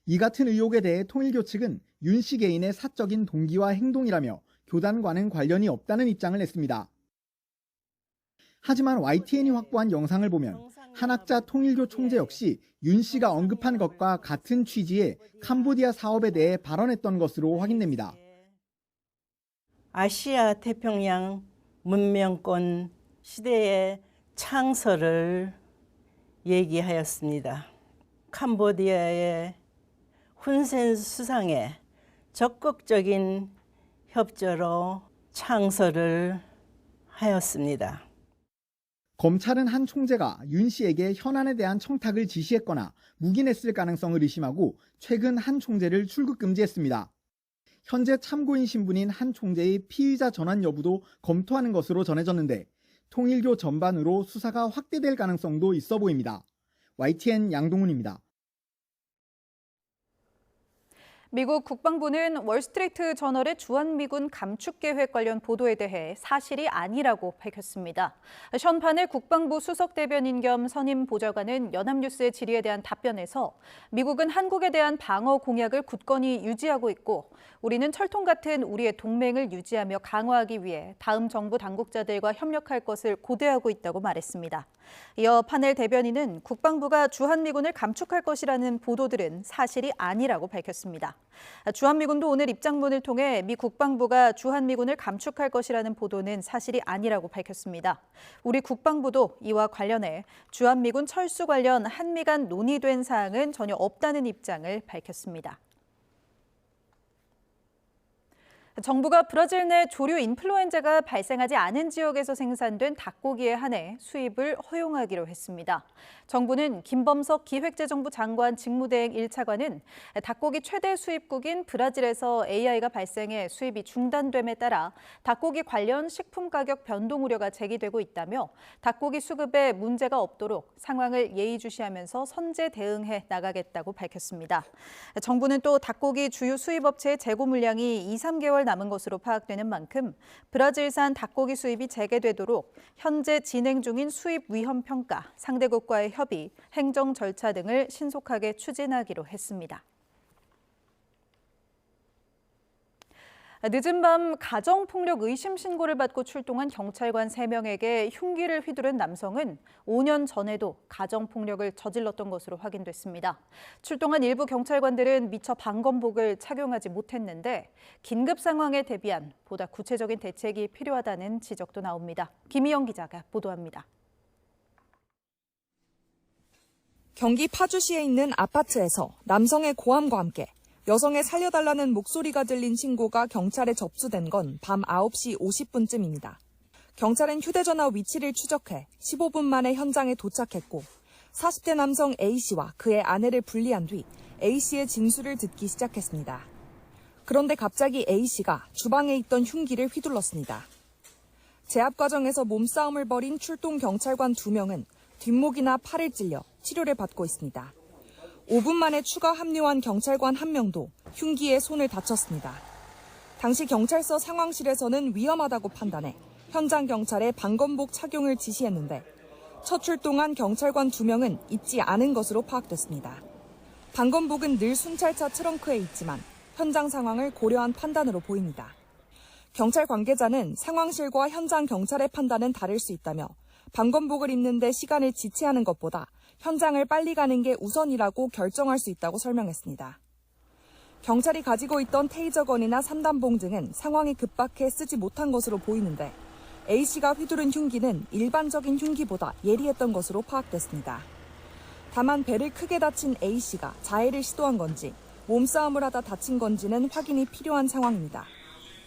[SPEAKER 20] 이 같은 의혹에 대해 통일교 측은 윤 씨 개인의 사적인 동기와 행동이라며 교단과는 관련이 없다는 입장을 냈습니다. 하지만 YTN이 확보한 영상을 보면 한학자 통일교 총재 역시 윤 씨가 언급한 것과 같은 취지의 캄보디아 사업에 대해 발언했던 것으로 확인됩니다.
[SPEAKER 21] 아시아 태평양 문명권 시대의 창설을 얘기하였습니다. 캄보디아의 훈센 수상의 적극적인 협조로 창설을 하였습니다.
[SPEAKER 20] 검찰은 한 총재가 윤 씨에게 현안에 대한 청탁을 지시했거나 묵인했을 가능성을 의심하고 최근 한 총재를 출국 금지했습니다. 현재 참고인 신분인 한 총재의 피의자 전환 여부도 검토하는 것으로 전해졌는데 통일교 전반으로 수사가 확대될 가능성도 있어 보입니다. YTN 양동훈입니다.
[SPEAKER 2] 미국 국방부는 월스트리트 저널의 주한미군 감축 계획 관련 보도에 대해 사실이 아니라고 밝혔습니다. 션 파넬 국방부 수석 대변인 겸 선임 보좌관은 연합뉴스의 질의에 대한 답변에서 미국은 한국에 대한 방어 공약을 굳건히 유지하고 있고 우리는 철통 같은 우리의 동맹을 유지하며 강화하기 위해 다음 정부 당국자들과 협력할 것을 고대하고 있다고 말했습니다. 이어 파넬 대변인은 국방부가 주한미군을 감축할 것이라는 보도들은 사실이 아니라고 밝혔습니다. 주한미군도 오늘 입장문을 통해 미 국방부가 주한미군을 감축할 것이라는 보도는 사실이 아니라고 밝혔습니다. 우리 국방부도 이와 관련해 주한미군 철수 관련 한미 간 논의된 사항은 전혀 없다는 입장을 밝혔습니다. 정부가 브라질 내 조류 인플루엔자가 발생하지 않은 지역에서 생산된 닭고기에 한해 수입을 허용하기로 했습니다. 정부는 김범석 기획재정부 장관 직무대행 1차관은 닭고기 최대 수입국인 브라질에서 AI가 발생해 수입이 중단됨에 따라 닭고기 관련 식품 가격 변동 우려가 제기되고 있다며 닭고기 수급에 문제가 없도록 상황을 예의주시하면서 선제 대응해 나가겠다고 밝혔습니다. 정부는 또 닭고기 주요 수입업체의 재고 물량이 2-3개월 남은 것으로 파악되는 만큼 브라질산 닭고기 수입이 재개되도록 현재 진행 중인 수입 위험 평가, 상대국과의 협의, 행정 절차 등을 신속하게 추진하기로 했습니다. 늦은 밤 가정폭력 의심 신고를 받고 출동한 경찰관 3명에게 흉기를 휘두른 남성은 5년 전에도 가정폭력을 저질렀던 것으로 확인됐습니다. 출동한 일부 경찰관들은 미처 방검복을 착용하지 못했는데 긴급 상황에 대비한 보다 구체적인 대책이 필요하다는 지적도 나옵니다. 김희영 기자가 보도합니다.
[SPEAKER 3] 경기 파주시에 있는 아파트에서 남성의 고함과 함께 여성의 살려달라는 목소리가 들린 신고가 경찰에 접수된 건 밤 9시 50분쯤입니다. 경찰은 휴대전화 위치를 추적해 15분 만에 현장에 도착했고 40대 남성 A씨와 그의 아내를 분리한 뒤 A씨의 진술을 듣기 시작했습니다. 그런데 갑자기 A씨가 주방에 있던 흉기를 휘둘렀습니다. 제압 과정에서 몸싸움을 벌인 출동 경찰관 2명은 뒷목이나 팔을 찔려 치료를 받고 있습니다. 5분 만에 추가 합류한 경찰관 1명도 흉기에 손을 다쳤습니다. 당시 경찰서 상황실에서는 위험하다고 판단해 현장 경찰에 방검복 착용을 지시했는데 첫 출동한 경찰관 2명은 입지 않은 것으로 파악됐습니다. 방검복은 늘 순찰차 트렁크에 있지만 현장 상황을 고려한 판단으로 보입니다. 경찰 관계자는 상황실과 현장 경찰의 판단은 다를 수 있다며 방검복을 입는 데 시간을 지체하는 것보다 현장을 빨리 가는 게 우선이라고 결정할 수 있다고 설명했습니다. 경찰이 가지고 있던 테이저건이나 산단봉 등은 상황이 급박해 쓰지 못한 것으로 보이는데 A씨가 휘두른 흉기는 일반적인 흉기보다 예리했던 것으로 파악됐습니다. 다만 배를 크게 다친 A씨가 자해를 시도한 건지 몸싸움을 하다 다친 건지는 확인이 필요한 상황입니다.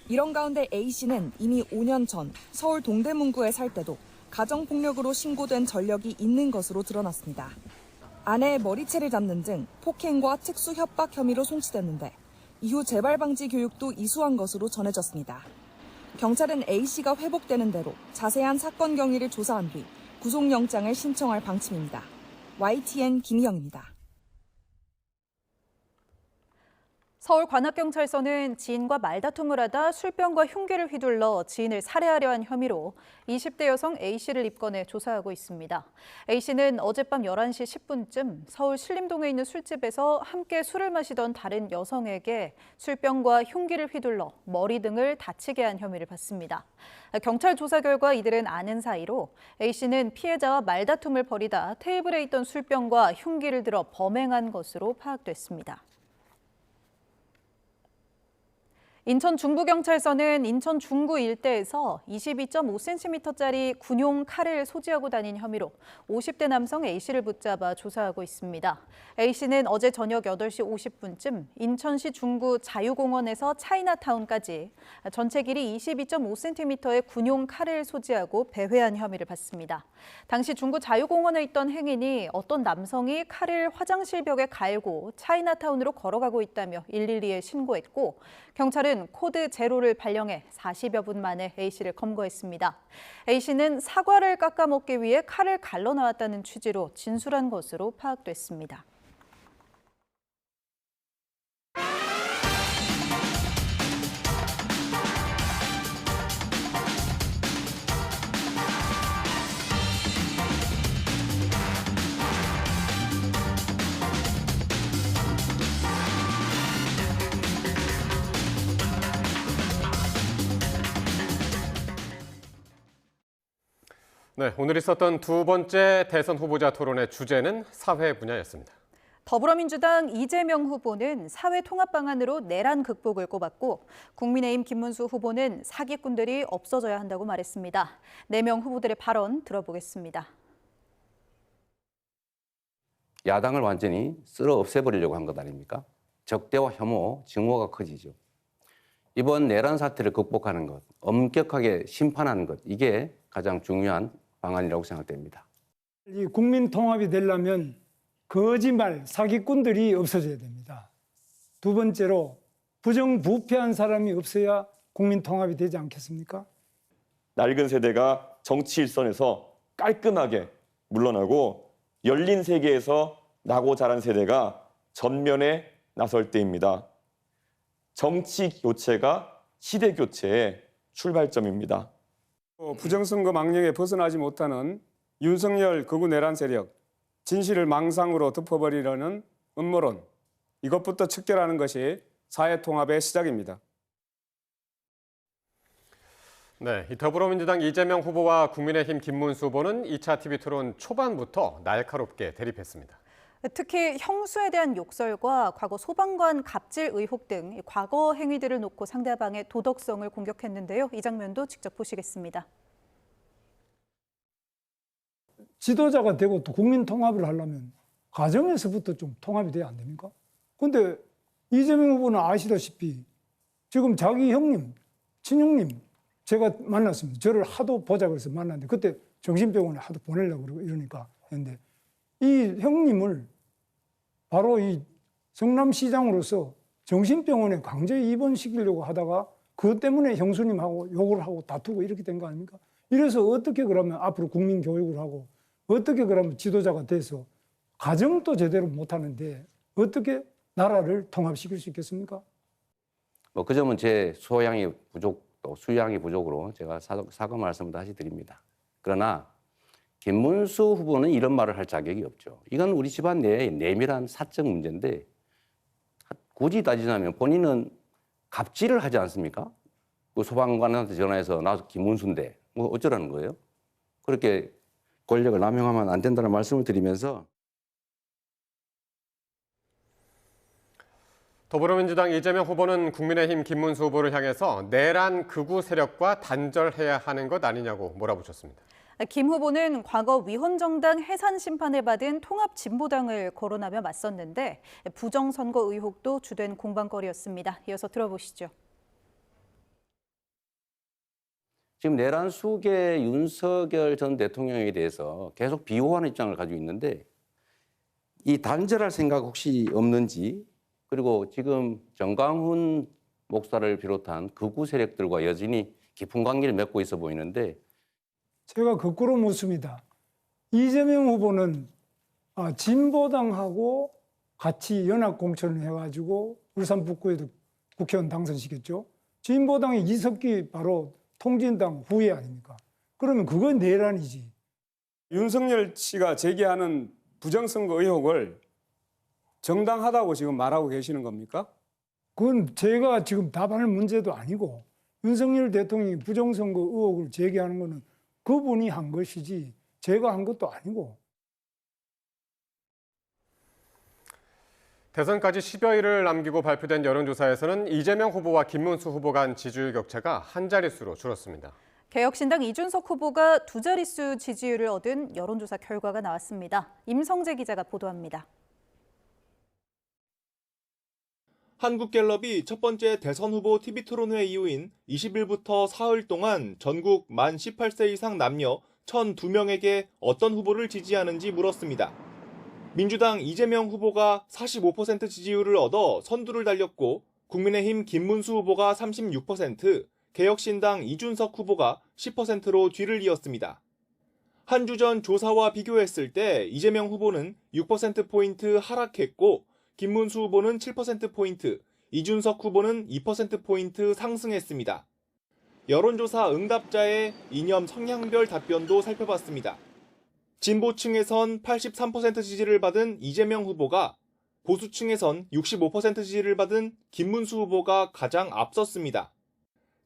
[SPEAKER 3] 이런 가운데 A씨는 이미 5년 전 서울 동대문구에 살 때도 가정폭력으로 신고된 전력이 있는 것으로 드러났습니다. 아내의 머리채를 잡는 등 폭행과 특수 협박 혐의로 송치됐는데 이후 재발 방지 교육도 이수한 것으로 전해졌습니다. 경찰은 A씨가 회복되는 대로 자세한 사건 경위를 조사한 뒤 구속영장을 신청할 방침입니다. YTN 김희영입니다.
[SPEAKER 2] 서울 관악경찰서는 지인과 말다툼을 하다 술병과 흉기를 휘둘러 지인을 살해하려 한 혐의로 20대 여성 A씨를 입건해 조사하고 있습니다. A씨는 어젯밤 11시 10분쯤 서울 신림동에 있는 술집에서 함께 술을 마시던 다른 여성에게 술병과 흉기를 휘둘러 머리 등을 다치게 한 혐의를 받습니다. 경찰 조사 결과 이들은 아는 사이로 A씨는 피해자와 말다툼을 벌이다 테이블에 있던 술병과 흉기를 들어 범행한 것으로 파악됐습니다. 인천 중부경찰서는 인천 중구 일대에서 22.5cm짜리 군용 칼을 소지하고 다닌 혐의로 50대 남성 A씨를 붙잡아 조사하고 있습니다. A씨는 어제 저녁 8시 50분쯤 인천시 중구 자유공원에서 차이나타운까지 전체 길이 22.5cm의 군용 칼을 소지하고 배회한 혐의를 받습니다. 당시 중구 자유공원에 있던 행인이 어떤 남성이 칼을 화장실 벽에 갈고 차이나타운으로 걸어가고 있다며 112에 신고했고 경찰은 후보는 코드 제로를 발령해 40여 분 만에 A씨를 검거했습니다. A씨는 사과를 깎아먹기 위해 칼을 갈라놓았다는 취지로 진술한 것으로 파악됐습니다.
[SPEAKER 1] 네, 오늘 있었던 두 번째 대선 후보자 토론의 주제는 사회 분야였습니다.
[SPEAKER 2] 더불어민주당 이재명 후보는 사회 통합 방안으로 내란 극복을 꼽았고 국민의힘 김문수 후보는 사기꾼들이 없어져야 한다고 말했습니다. 4명 후보들의 발언 들어보겠습니다.
[SPEAKER 4] 야당을 완전히 쓸어 없애버리려고 한 것 아닙니까? 적대와 혐오, 증오가 커지죠. 이번 내란 사태를 극복하는 것, 엄격하게 심판하는 것, 이게 가장 중요한 방안이라고 생각됩니다.
[SPEAKER 5] 이 국민 통합이 되려면 거짓말, 사기꾼들이 없어져야 됩니다. 두 번째로 부정부패한 사람이 없어야 국민 통합이 되지 않겠습니까?
[SPEAKER 6] 낡은 세대가 정치 일선에서 깔끔하게 물러나고 열린 세계에서 나고 자란 세대가 전면에 나설 때입니다. 정치 교체가 시대 교체의 출발점입니다.
[SPEAKER 7] 부정선거 망령에 벗어나지 못하는 윤석열 극우 내란 세력, 진실을 망상으로 덮어버리려는 음모론, 이것부터 척결하는 것이 사회 통합의 시작입니다.
[SPEAKER 1] 네, 이 더불어민주당 이재명 후보와 국민의힘 김문수 후보는 2차 TV 토론 초반부터 날카롭게 대립했습니다.
[SPEAKER 2] 특히 형수에 대한 욕설과 과거 소방관 갑질 의혹 등 과거 행위들을 놓고 상대방의 도덕성을 공격했는데요. 이 장면도 직접 보시겠습니다.
[SPEAKER 5] 지도자가 되고 또 국민 통합을 하려면 가정에서부터 좀 통합이 돼야 안 됩니까? 근데 이재명 후보는 아시다시피 지금 자기 형님, 친형님 제가 만났습니다. 저를 하도 보자 그래서 만났는데 그때 정신병원에 하도 보내려고 그러고 이러니까 했는데 이 형님을 바로 이 성남시장으로서 정신병원에 강제 입원시키려고 하다가 그것 때문에 형수님하고 욕을 하고 다투고 이렇게 된 거 아닙니까? 이래서 어떻게 그러면 앞으로 국민 교육을 하고 어떻게 그러면 지도자가 돼서 가정도 제대로 못하는데 어떻게 나라를 통합시킬 수 있겠습니까?
[SPEAKER 4] 그 점은 제 소양이 부족, 또 수양이 부족으로 제가 사과 말씀을 다시 드립니다. 그러나 김문수 후보는 이런 말을 할 자격이 없죠. 이건 우리 집안 내의 내밀한 사적 문제인데 굳이 따지자면 본인은 갑질을 하지 않습니까? 그 소방관한테 전화해서 나 김문수인데 뭐 어쩌라는 거예요? 그렇게 권력을 남용하면 안 된다는 말씀을 드리면서
[SPEAKER 1] 더불어민주당 이재명 후보는 국민의힘 김문수 후보를 향해서 내란 극우 세력과 단절해야 하는 것 아니냐고 몰아붙였습니다.
[SPEAKER 2] 김 후보는 과거 위헌정당 해산 심판을 받은 통합진보당을 거론하며 맞섰는데 부정선거 의혹도 주된 공방거리였습니다. 이어서 들어보시죠.
[SPEAKER 4] 지금 내란 수계 윤석열 전 대통령에 대해서 계속 비호하는 입장을 가지고 있는데 이 단절할 생각 혹시 없는지, 그리고 지금 정강훈 목사를 비롯한 극우 세력들과 여전히 깊은 관계를 맺고 있어 보이는데
[SPEAKER 5] 제가 거꾸로 묻습니다. 이재명 후보는 진보당하고 같이 연합 공천을 해가지고 울산 북구에도 국회의원 당선시켰죠. 진보당의 이석기 바로 통진당 후예 아닙니까? 그러면 그건 내란이지.
[SPEAKER 7] 윤석열 씨가 제기하는 부정선거 의혹을 정당하다고 지금 말하고 계시는 겁니까?
[SPEAKER 5] 그건 제가 지금 답할 문제도 아니고 윤석열 대통령이 부정선거 의혹을 제기하는 거는 그분이 한 것이지 제가 한 것도 아니고.
[SPEAKER 1] 대선까지 10여일을 남기고 발표된 여론조사에서는 이재명 후보와 김문수 후보 간 지지율 격차가 한 자릿수로 줄었습니다.
[SPEAKER 2] 개혁신당 이준석 후보가 2자릿수 지지율을 얻은 여론조사 결과가 나왔습니다. 임성재 기자가 보도합니다.
[SPEAKER 22] 한국갤럽이 첫 번째 대선 후보 TV토론회 이후인 20일부터 사흘 동안 전국 만 18세 이상 남녀 1,002명에게 어떤 후보를 지지하는지 물었습니다. 민주당 이재명 후보가 45% 지지율을 얻어 선두를 달렸고 국민의힘 김문수 후보가 36%, 개혁신당 이준석 후보가 10%로 뒤를 이었습니다. 한 주 전 조사와 비교했을 때 이재명 후보는 6%포인트 하락했고 김문수 후보는 7%포인트, 이준석 후보는 2%포인트 상승했습니다. 여론조사 응답자의 이념 성향별 답변도 살펴봤습니다. 진보층에선 83% 지지를 받은 이재명 후보가, 보수층에선 65% 지지를 받은 김문수 후보가 가장 앞섰습니다.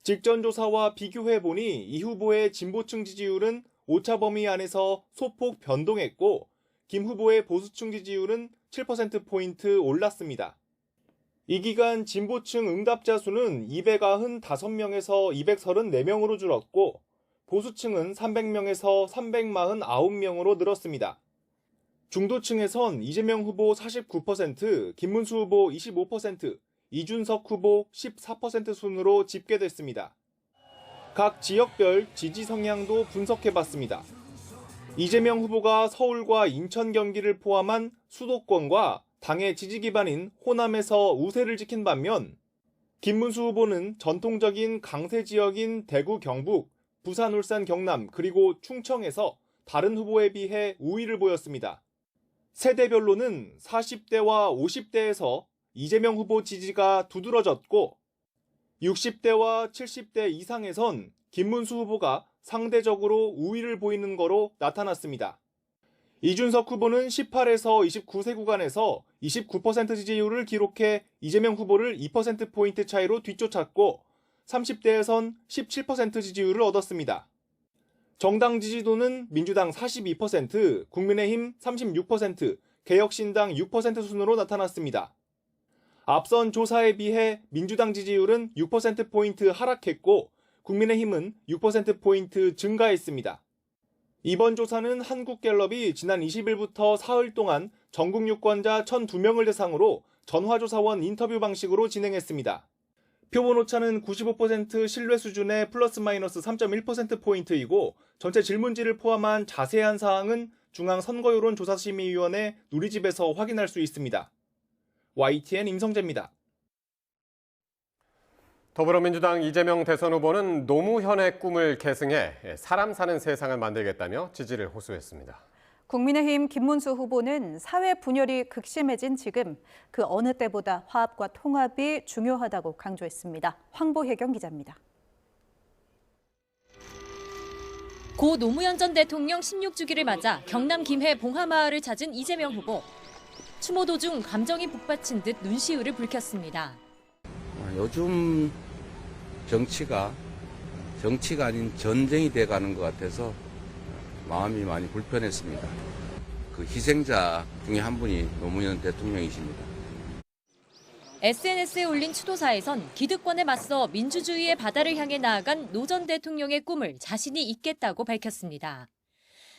[SPEAKER 22] 직전 조사와 비교해보니 이 후보의 진보층 지지율은 오차 범위 안에서 소폭 변동했고 김 후보의 보수층 지지율은 7%포인트 올랐습니다. 이 기간 진보층 응답자 수는 295명에서 234명으로 줄었고 보수층은 300명에서 349명으로 늘었습니다. 중도층에선 이재명 후보 49%, 김문수 후보 25%, 이준석 후보 14% 순으로 집계됐습니다. 각 지역별 지지 성향도 분석해봤습니다. 이재명 후보가 서울과 인천, 경기를 포함한 수도권과 당의 지지 기반인 호남에서 우세를 지킨 반면 김문수 후보는 전통적인 강세 지역인 대구, 경북, 부산, 울산, 경남 그리고 충청에서 다른 후보에 비해 우위를 보였습니다. 세대별로는 40대와 50대에서 이재명 후보 지지가 두드러졌고 60대와 70대 이상에선 김문수 후보가 상대적으로 우위를 보이는 거로 나타났습니다. 이준석 후보는 18에서 29세 구간에서 29% 지지율을 기록해 이재명 후보를 2%포인트 차이로 뒤쫓았고 30대에선 17% 지지율을 얻었습니다. 정당 지지도는 민주당 42%, 국민의힘 36%, 개혁신당 6% 순으로 나타났습니다. 앞선 조사에 비해 민주당 지지율은 6%포인트 하락했고 국민의힘은 6%포인트 증가했습니다. 이번 조사는 한국갤럽이 지난 20일부터 사흘 동안 전국 유권자 1,002명을 대상으로 전화조사원 인터뷰 방식으로 진행했습니다. 표본 오차는 95% 신뢰 수준의 플러스 마이너스 3.1%포인트이고 전체 질문지를 포함한 자세한 사항은 중앙선거여론조사심의위원회 누리집에서 확인할 수 있습니다. YTN 임성재입니다.
[SPEAKER 1] 더불어민주당 이재명 대선 후보는 노무현의 꿈을 계승해 사람 사는 세상을 만들겠다며 지지를 호소했습니다.
[SPEAKER 2] 국민의힘 김문수 후보는 사회 분열이 극심해진 지금 그 어느 때보다 화합과 통합이 중요하다고 강조했습니다. 황보혜경 기자입니다.
[SPEAKER 10] 고 노무현 전 대통령 16주기를 맞아 경남 김해 봉하마을을 찾은 이재명 후보. 추모 도중 감정이 북받친 듯 눈시울을 붉혔습니다.
[SPEAKER 4] 요즘 정치가 아닌 전쟁이 돼가는 것 같아서 마음이 많이 불편했습니다. 그 희생자 중에 한 분이 노무현 대통령이십니다.
[SPEAKER 10] SNS에 올린 추도사에선 기득권에 맞서 민주주의의 바다를 향해 나아간 노 전 대통령의 꿈을 자신이 잇겠다고 밝혔습니다.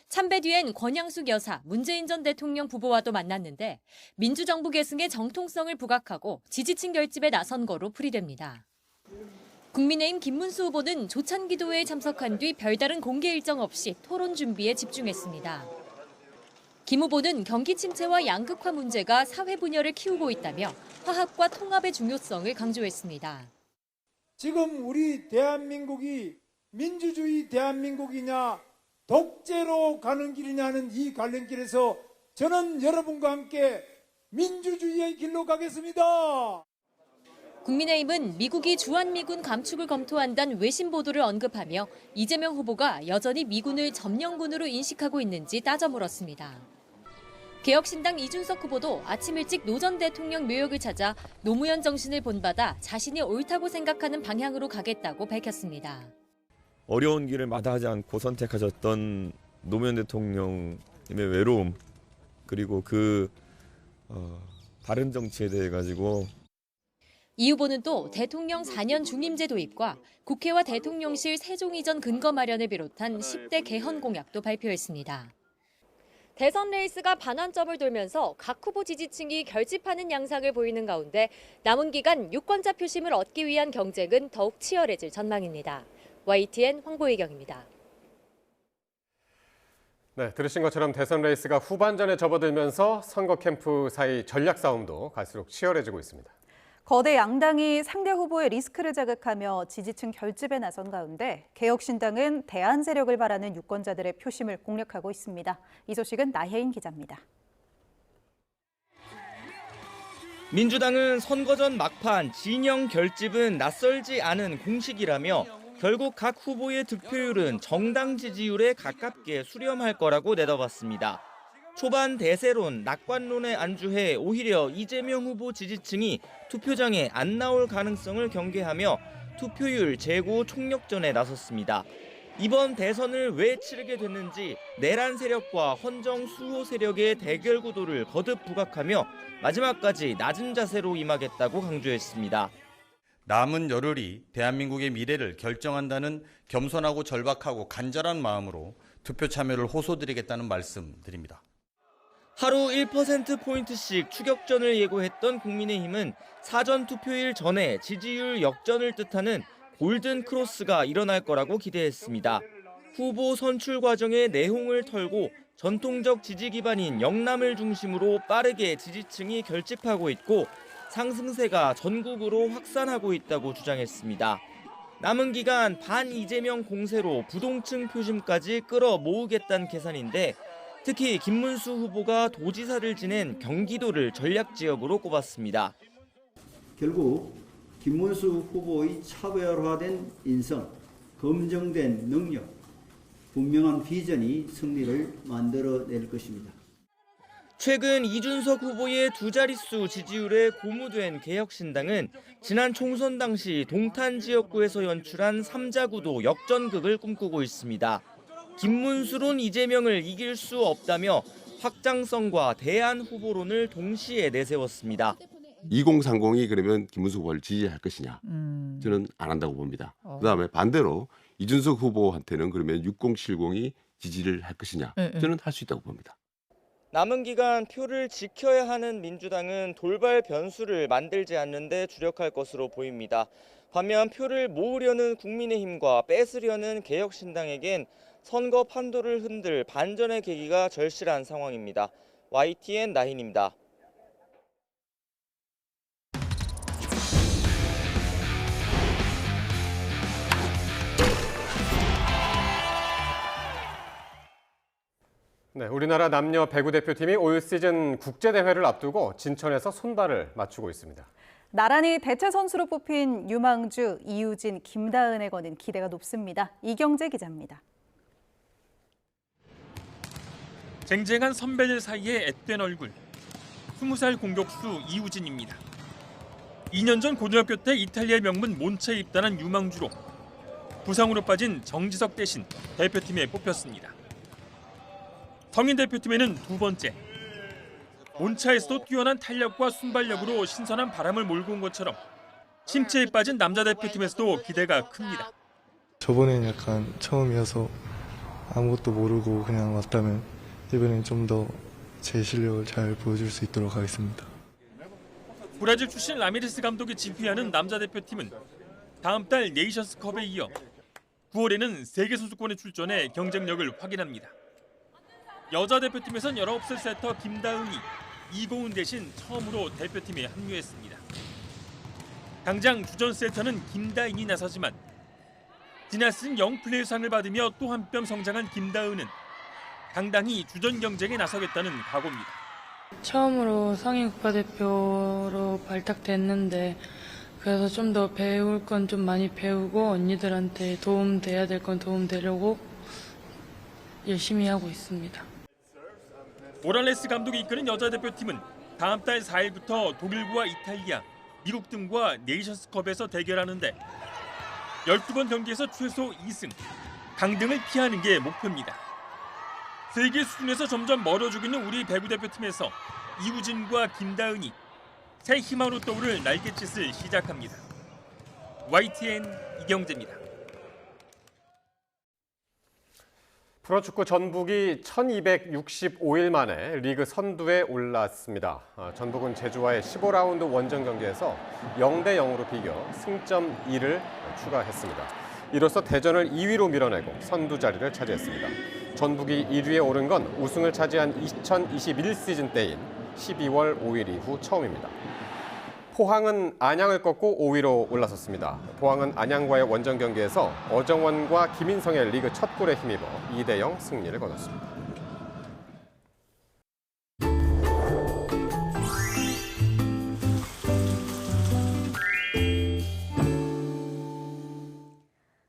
[SPEAKER 10] 참배 뒤엔 권양숙 여사, 문재인 전 대통령 부부와도 만났는데 민주정부 계승의 정통성을 부각하고 지지층 결집에 나선 거로 풀이됩니다. 국민의힘 김문수 후보는 조찬기도회에 참석한 뒤 별다른 공개 일정 없이 토론 준비에 집중했습니다. 김 후보는 경기 침체와 양극화 문제가 사회 분열을 키우고 있다며 화합과 통합의 중요성을 강조했습니다.
[SPEAKER 5] 지금 우리 대한민국이 민주주의 대한민국이냐 독재로 가는 길이냐는 이 갈림길에서 저는 여러분과 함께 민주주의의 길로 가겠습니다.
[SPEAKER 10] 국민의힘은 미국이 주한미군 감축을 검토한다는 외신 보도를 언급하며 이재명 후보가 여전히 미군을 점령군으로 인식하고 있는지 따져 물었습니다. 개혁신당 이준석 후보도 아침 일찍 노 전 대통령 묘역을 찾아 노무현 정신을 본받아 자신이 옳다고 생각하는 방향으로 가겠다고 밝혔습니다.
[SPEAKER 6] 어려운 길을 마다하지 않고 선택하셨던 노무현 대통령님의 외로움 그리고 그 바른 정치에 대해 가지고
[SPEAKER 10] 이 후보는 또 대통령 4년 중임제 도입과 국회와 대통령실 세종 이전 근거 마련을 비롯한 10대 개헌 공약도 발표했습니다. 대선 레이스가 반환점을 돌면서 각 후보 지지층이 결집하는 양상을 보이는 가운데 남은 기간 유권자 표심을 얻기 위한 경쟁은 더욱 치열해질 전망입니다. YTN 황보혜경입니다.
[SPEAKER 1] 네, 들으신 것처럼 대선 레이스가 후반전에 접어들면서 선거 캠프 사이 전략 싸움도 갈수록 치열해지고 있습니다.
[SPEAKER 2] 거대 양당이 상대 후보의 리스크를 자극하며 지지층 결집에 나선 가운데 개혁신당은 대안 세력을 바라는 유권자들의 표심을 공략하고 있습니다. 이 소식은 나혜인 기자입니다.
[SPEAKER 11] 민주당은 선거 전 막판 진영 결집은 낯설지 않은 공식이라며 결국 각 후보의 득표율은 정당 지지율에 가깝게 수렴할 거라고 내다봤습니다. 초반 대세론, 낙관론에 안주해 오히려 이재명 후보 지지층이 투표장에 안 나올 가능성을 경계하며 투표율 재고 총력전에 나섰습니다. 이번 대선을 왜 치르게 됐는지 내란 세력과 헌정 수호 세력의 대결 구도를 거듭 부각하며 마지막까지 낮은 자세로 임하겠다고 강조했습니다.
[SPEAKER 12] 남은 열흘이 대한민국의 미래를 결정한다는 겸손하고 절박하고 간절한 마음으로 투표 참여를 호소드리겠다는 말씀드립니다.
[SPEAKER 11] 하루 1%포인트씩 추격전을 예고했던 국민의힘은 사전 투표일 전에 지지율 역전을 뜻하는 골든 크로스가 일어날 거라고 기대했습니다. 후보 선출 과정의 내홍을 털고 전통적 지지 기반인 영남을 중심으로 빠르게 지지층이 결집하고 있고 상승세가 전국으로 확산하고 있다고 주장했습니다. 남은 기간 반 이재명 공세로 부동층 표심까지 끌어모으겠다는 계산인데 특히 김문수 후보가 도지사를 지낸 경기도를 전략지역으로 꼽았습니다.
[SPEAKER 23] 결국 김문수 후보의 차별화된 인성, 검증된 능력, 분명한 비전이 승리를 만들어낼 것입니다.
[SPEAKER 11] 최근 이준석 후보의 두 자릿수 지지율에 고무된 개혁신당은 지난 총선 당시 동탄 지역구에서 연출한 3자구도 역전극을 꿈꾸고 있습니다. 김문수론 이재명을 이길 수 없다며 확장성과 대안 후보론을 동시에 내세웠습니다.
[SPEAKER 24] 2030이 그러면 김문수 후보를 지지할 것이냐? 저는 안 한다고 봅니다. 그다음에 반대로 이준석 후보한테는 그러면 6070이 지지를 할 것이냐? 저는 할 수 있다고 봅니다.
[SPEAKER 11] 남은 기간 표를 지켜야 하는 민주당은 돌발 변수를 만들지 않는 데 주력할 것으로 보입니다. 반면 표를 모으려는 국민의힘과 뺏으려는 개혁신당에겐 선거 판도를 흔들 반전의 계기가 절실한 상황입니다. YTN 나힌입니다.
[SPEAKER 1] 네, 우리나라 남녀 배구 대표팀이 올 시즌 국제대회를 앞두고 진천에서 손발을 맞추고 있습니다.
[SPEAKER 2] 나란히 대체 선수로 뽑힌 유망주, 이우진, 김다은에 거는 기대가 높습니다. 이경재 기자입니다.
[SPEAKER 25] 쟁쟁한 선배들 사이에 앳된 얼굴, 20살 공격수 이우진입니다. 2년 전 고등학교 때 이탈리아 명문 몬차에 입단한 유망주로 부상으로 빠진 정지석 대신 대표팀에 뽑혔습니다. 성인 대표팀에는 두 번째, 몬차에서도 뛰어난 탄력과 순발력으로 신선한 바람을 몰고 온 것처럼 침체에 빠진 남자 대표팀에서도 기대가 큽니다.
[SPEAKER 26] 저번엔 약간 처음이어서 아무것도 모르고 그냥 왔다면 이번엔 좀 더 제 실력을 잘 보여줄 수 있도록 하겠습니다.
[SPEAKER 25] 브라질 출신 라미레스 감독이 지휘하는 남자 대표팀은 다음 달 네이션스컵에 이어 9월에는 세계선수권에 출전해 경쟁력을 확인합니다. 여자 대표팀에선 19살 세터 김다은이 이고은 대신 처음으로 대표팀에 합류했습니다. 당장 주전 세터는 김다인이 나서지만 지난 시즌 영플레이상을 받으며 또 한 뼘 성장한 김다은은 당당히 주전 경쟁에 나서겠다는 각오입니다.
[SPEAKER 27] 처음으로 성인 국가대표로 발탁됐는데 그래서 좀 더 배울 건 좀 많이 배우고 언니들한테 도움돼야 될 건 도움되려고 열심히 하고 있습니다.
[SPEAKER 25] 모랄레스 감독이 이끄는 여자 대표팀은 다음 달 4일부터 독일과 이탈리아, 미국 등과 네이션스컵에서 대결하는데 12번 경기에서 최소 2승, 강등을 피하는 게 목표입니다. 세계 수준에서 점점 멀어지고 있는 우리 배구 대표팀에서 이우진과 김다은이 새 희망으로 떠오를 날갯짓을 시작합니다. YTN 이경재입니다.
[SPEAKER 1] 프로축구 전북이 1265일 만에 리그 선두에 올랐습니다. 전북은 제주와의 15라운드 원정 경기에서 0대0으로 비겨 승점 2를 추가했습니다. 이로써 대전을 2위로 밀어내고 선두 자리를 차지했습니다. 전북이 1위에 오른 건 우승을 차지한 2021 시즌 때인 12월 5일 이후 처음입니다. 포항은 안양을 꺾고 5위로 올라섰습니다. 포항은 안양과의 원정 경기에서 어정원과 김인성의 리그 첫 골에 힘입어 2대0 승리를 거뒀습니다.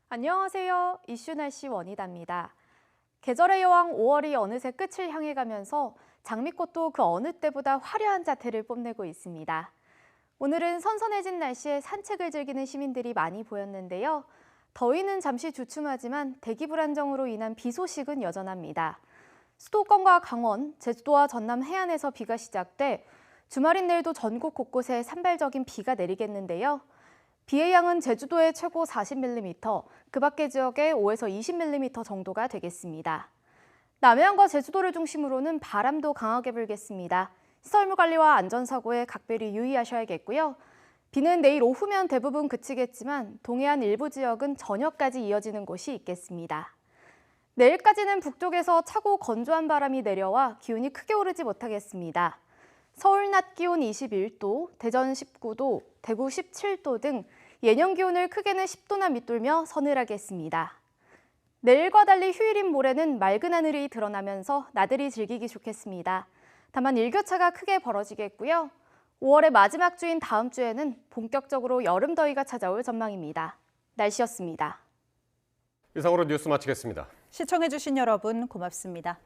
[SPEAKER 8] 안녕하세요. 이슈 날씨 원희다입니다. 계절의 여왕 5월이 어느새 끝을 향해 가면서 장미꽃도 그 어느 때보다 화려한 자태를 뽐내고 있습니다. 오늘은 선선해진 날씨에 산책을 즐기는 시민들이 많이 보였는데요. 더위는 잠시 주춤하지만 대기 불안정으로 인한 비 소식은 여전합니다. 수도권과 강원, 제주도와 전남 해안에서 비가 시작돼 주말인 내일도 전국 곳곳에 산발적인 비가 내리겠는데요. 비의 양은 제주도에 최고 40mm, 그 밖의 지역에 5에서 20mm 정도가 되겠습니다. 남해안과 제주도를 중심으로는 바람도 강하게 불겠습니다. 시설물 관리와 안전사고에 각별히 유의하셔야겠고요. 비는 내일 오후면 대부분 그치겠지만 동해안 일부 지역은 저녁까지 이어지는 곳이 있겠습니다. 내일까지는 북쪽에서 차고 건조한 바람이 내려와 기온이 크게 오르지 못하겠습니다. 서울 낮 기온 21도, 대전 19도, 대구 17도 등 예년 기온을 크게는 10도나 밑돌며 서늘하겠습니다. 내일과 달리 휴일인 모레는 맑은 하늘이 드러나면서 나들이 즐기기 좋겠습니다. 다만 일교차가 크게 벌어지겠고요. 5월의 마지막 주인 다음 주에는 본격적으로 여름 더위가 찾아올 전망입니다. 날씨였습니다.
[SPEAKER 1] 이상으로 뉴스 마치겠습니다.
[SPEAKER 2] 시청해주신 여러분 고맙습니다.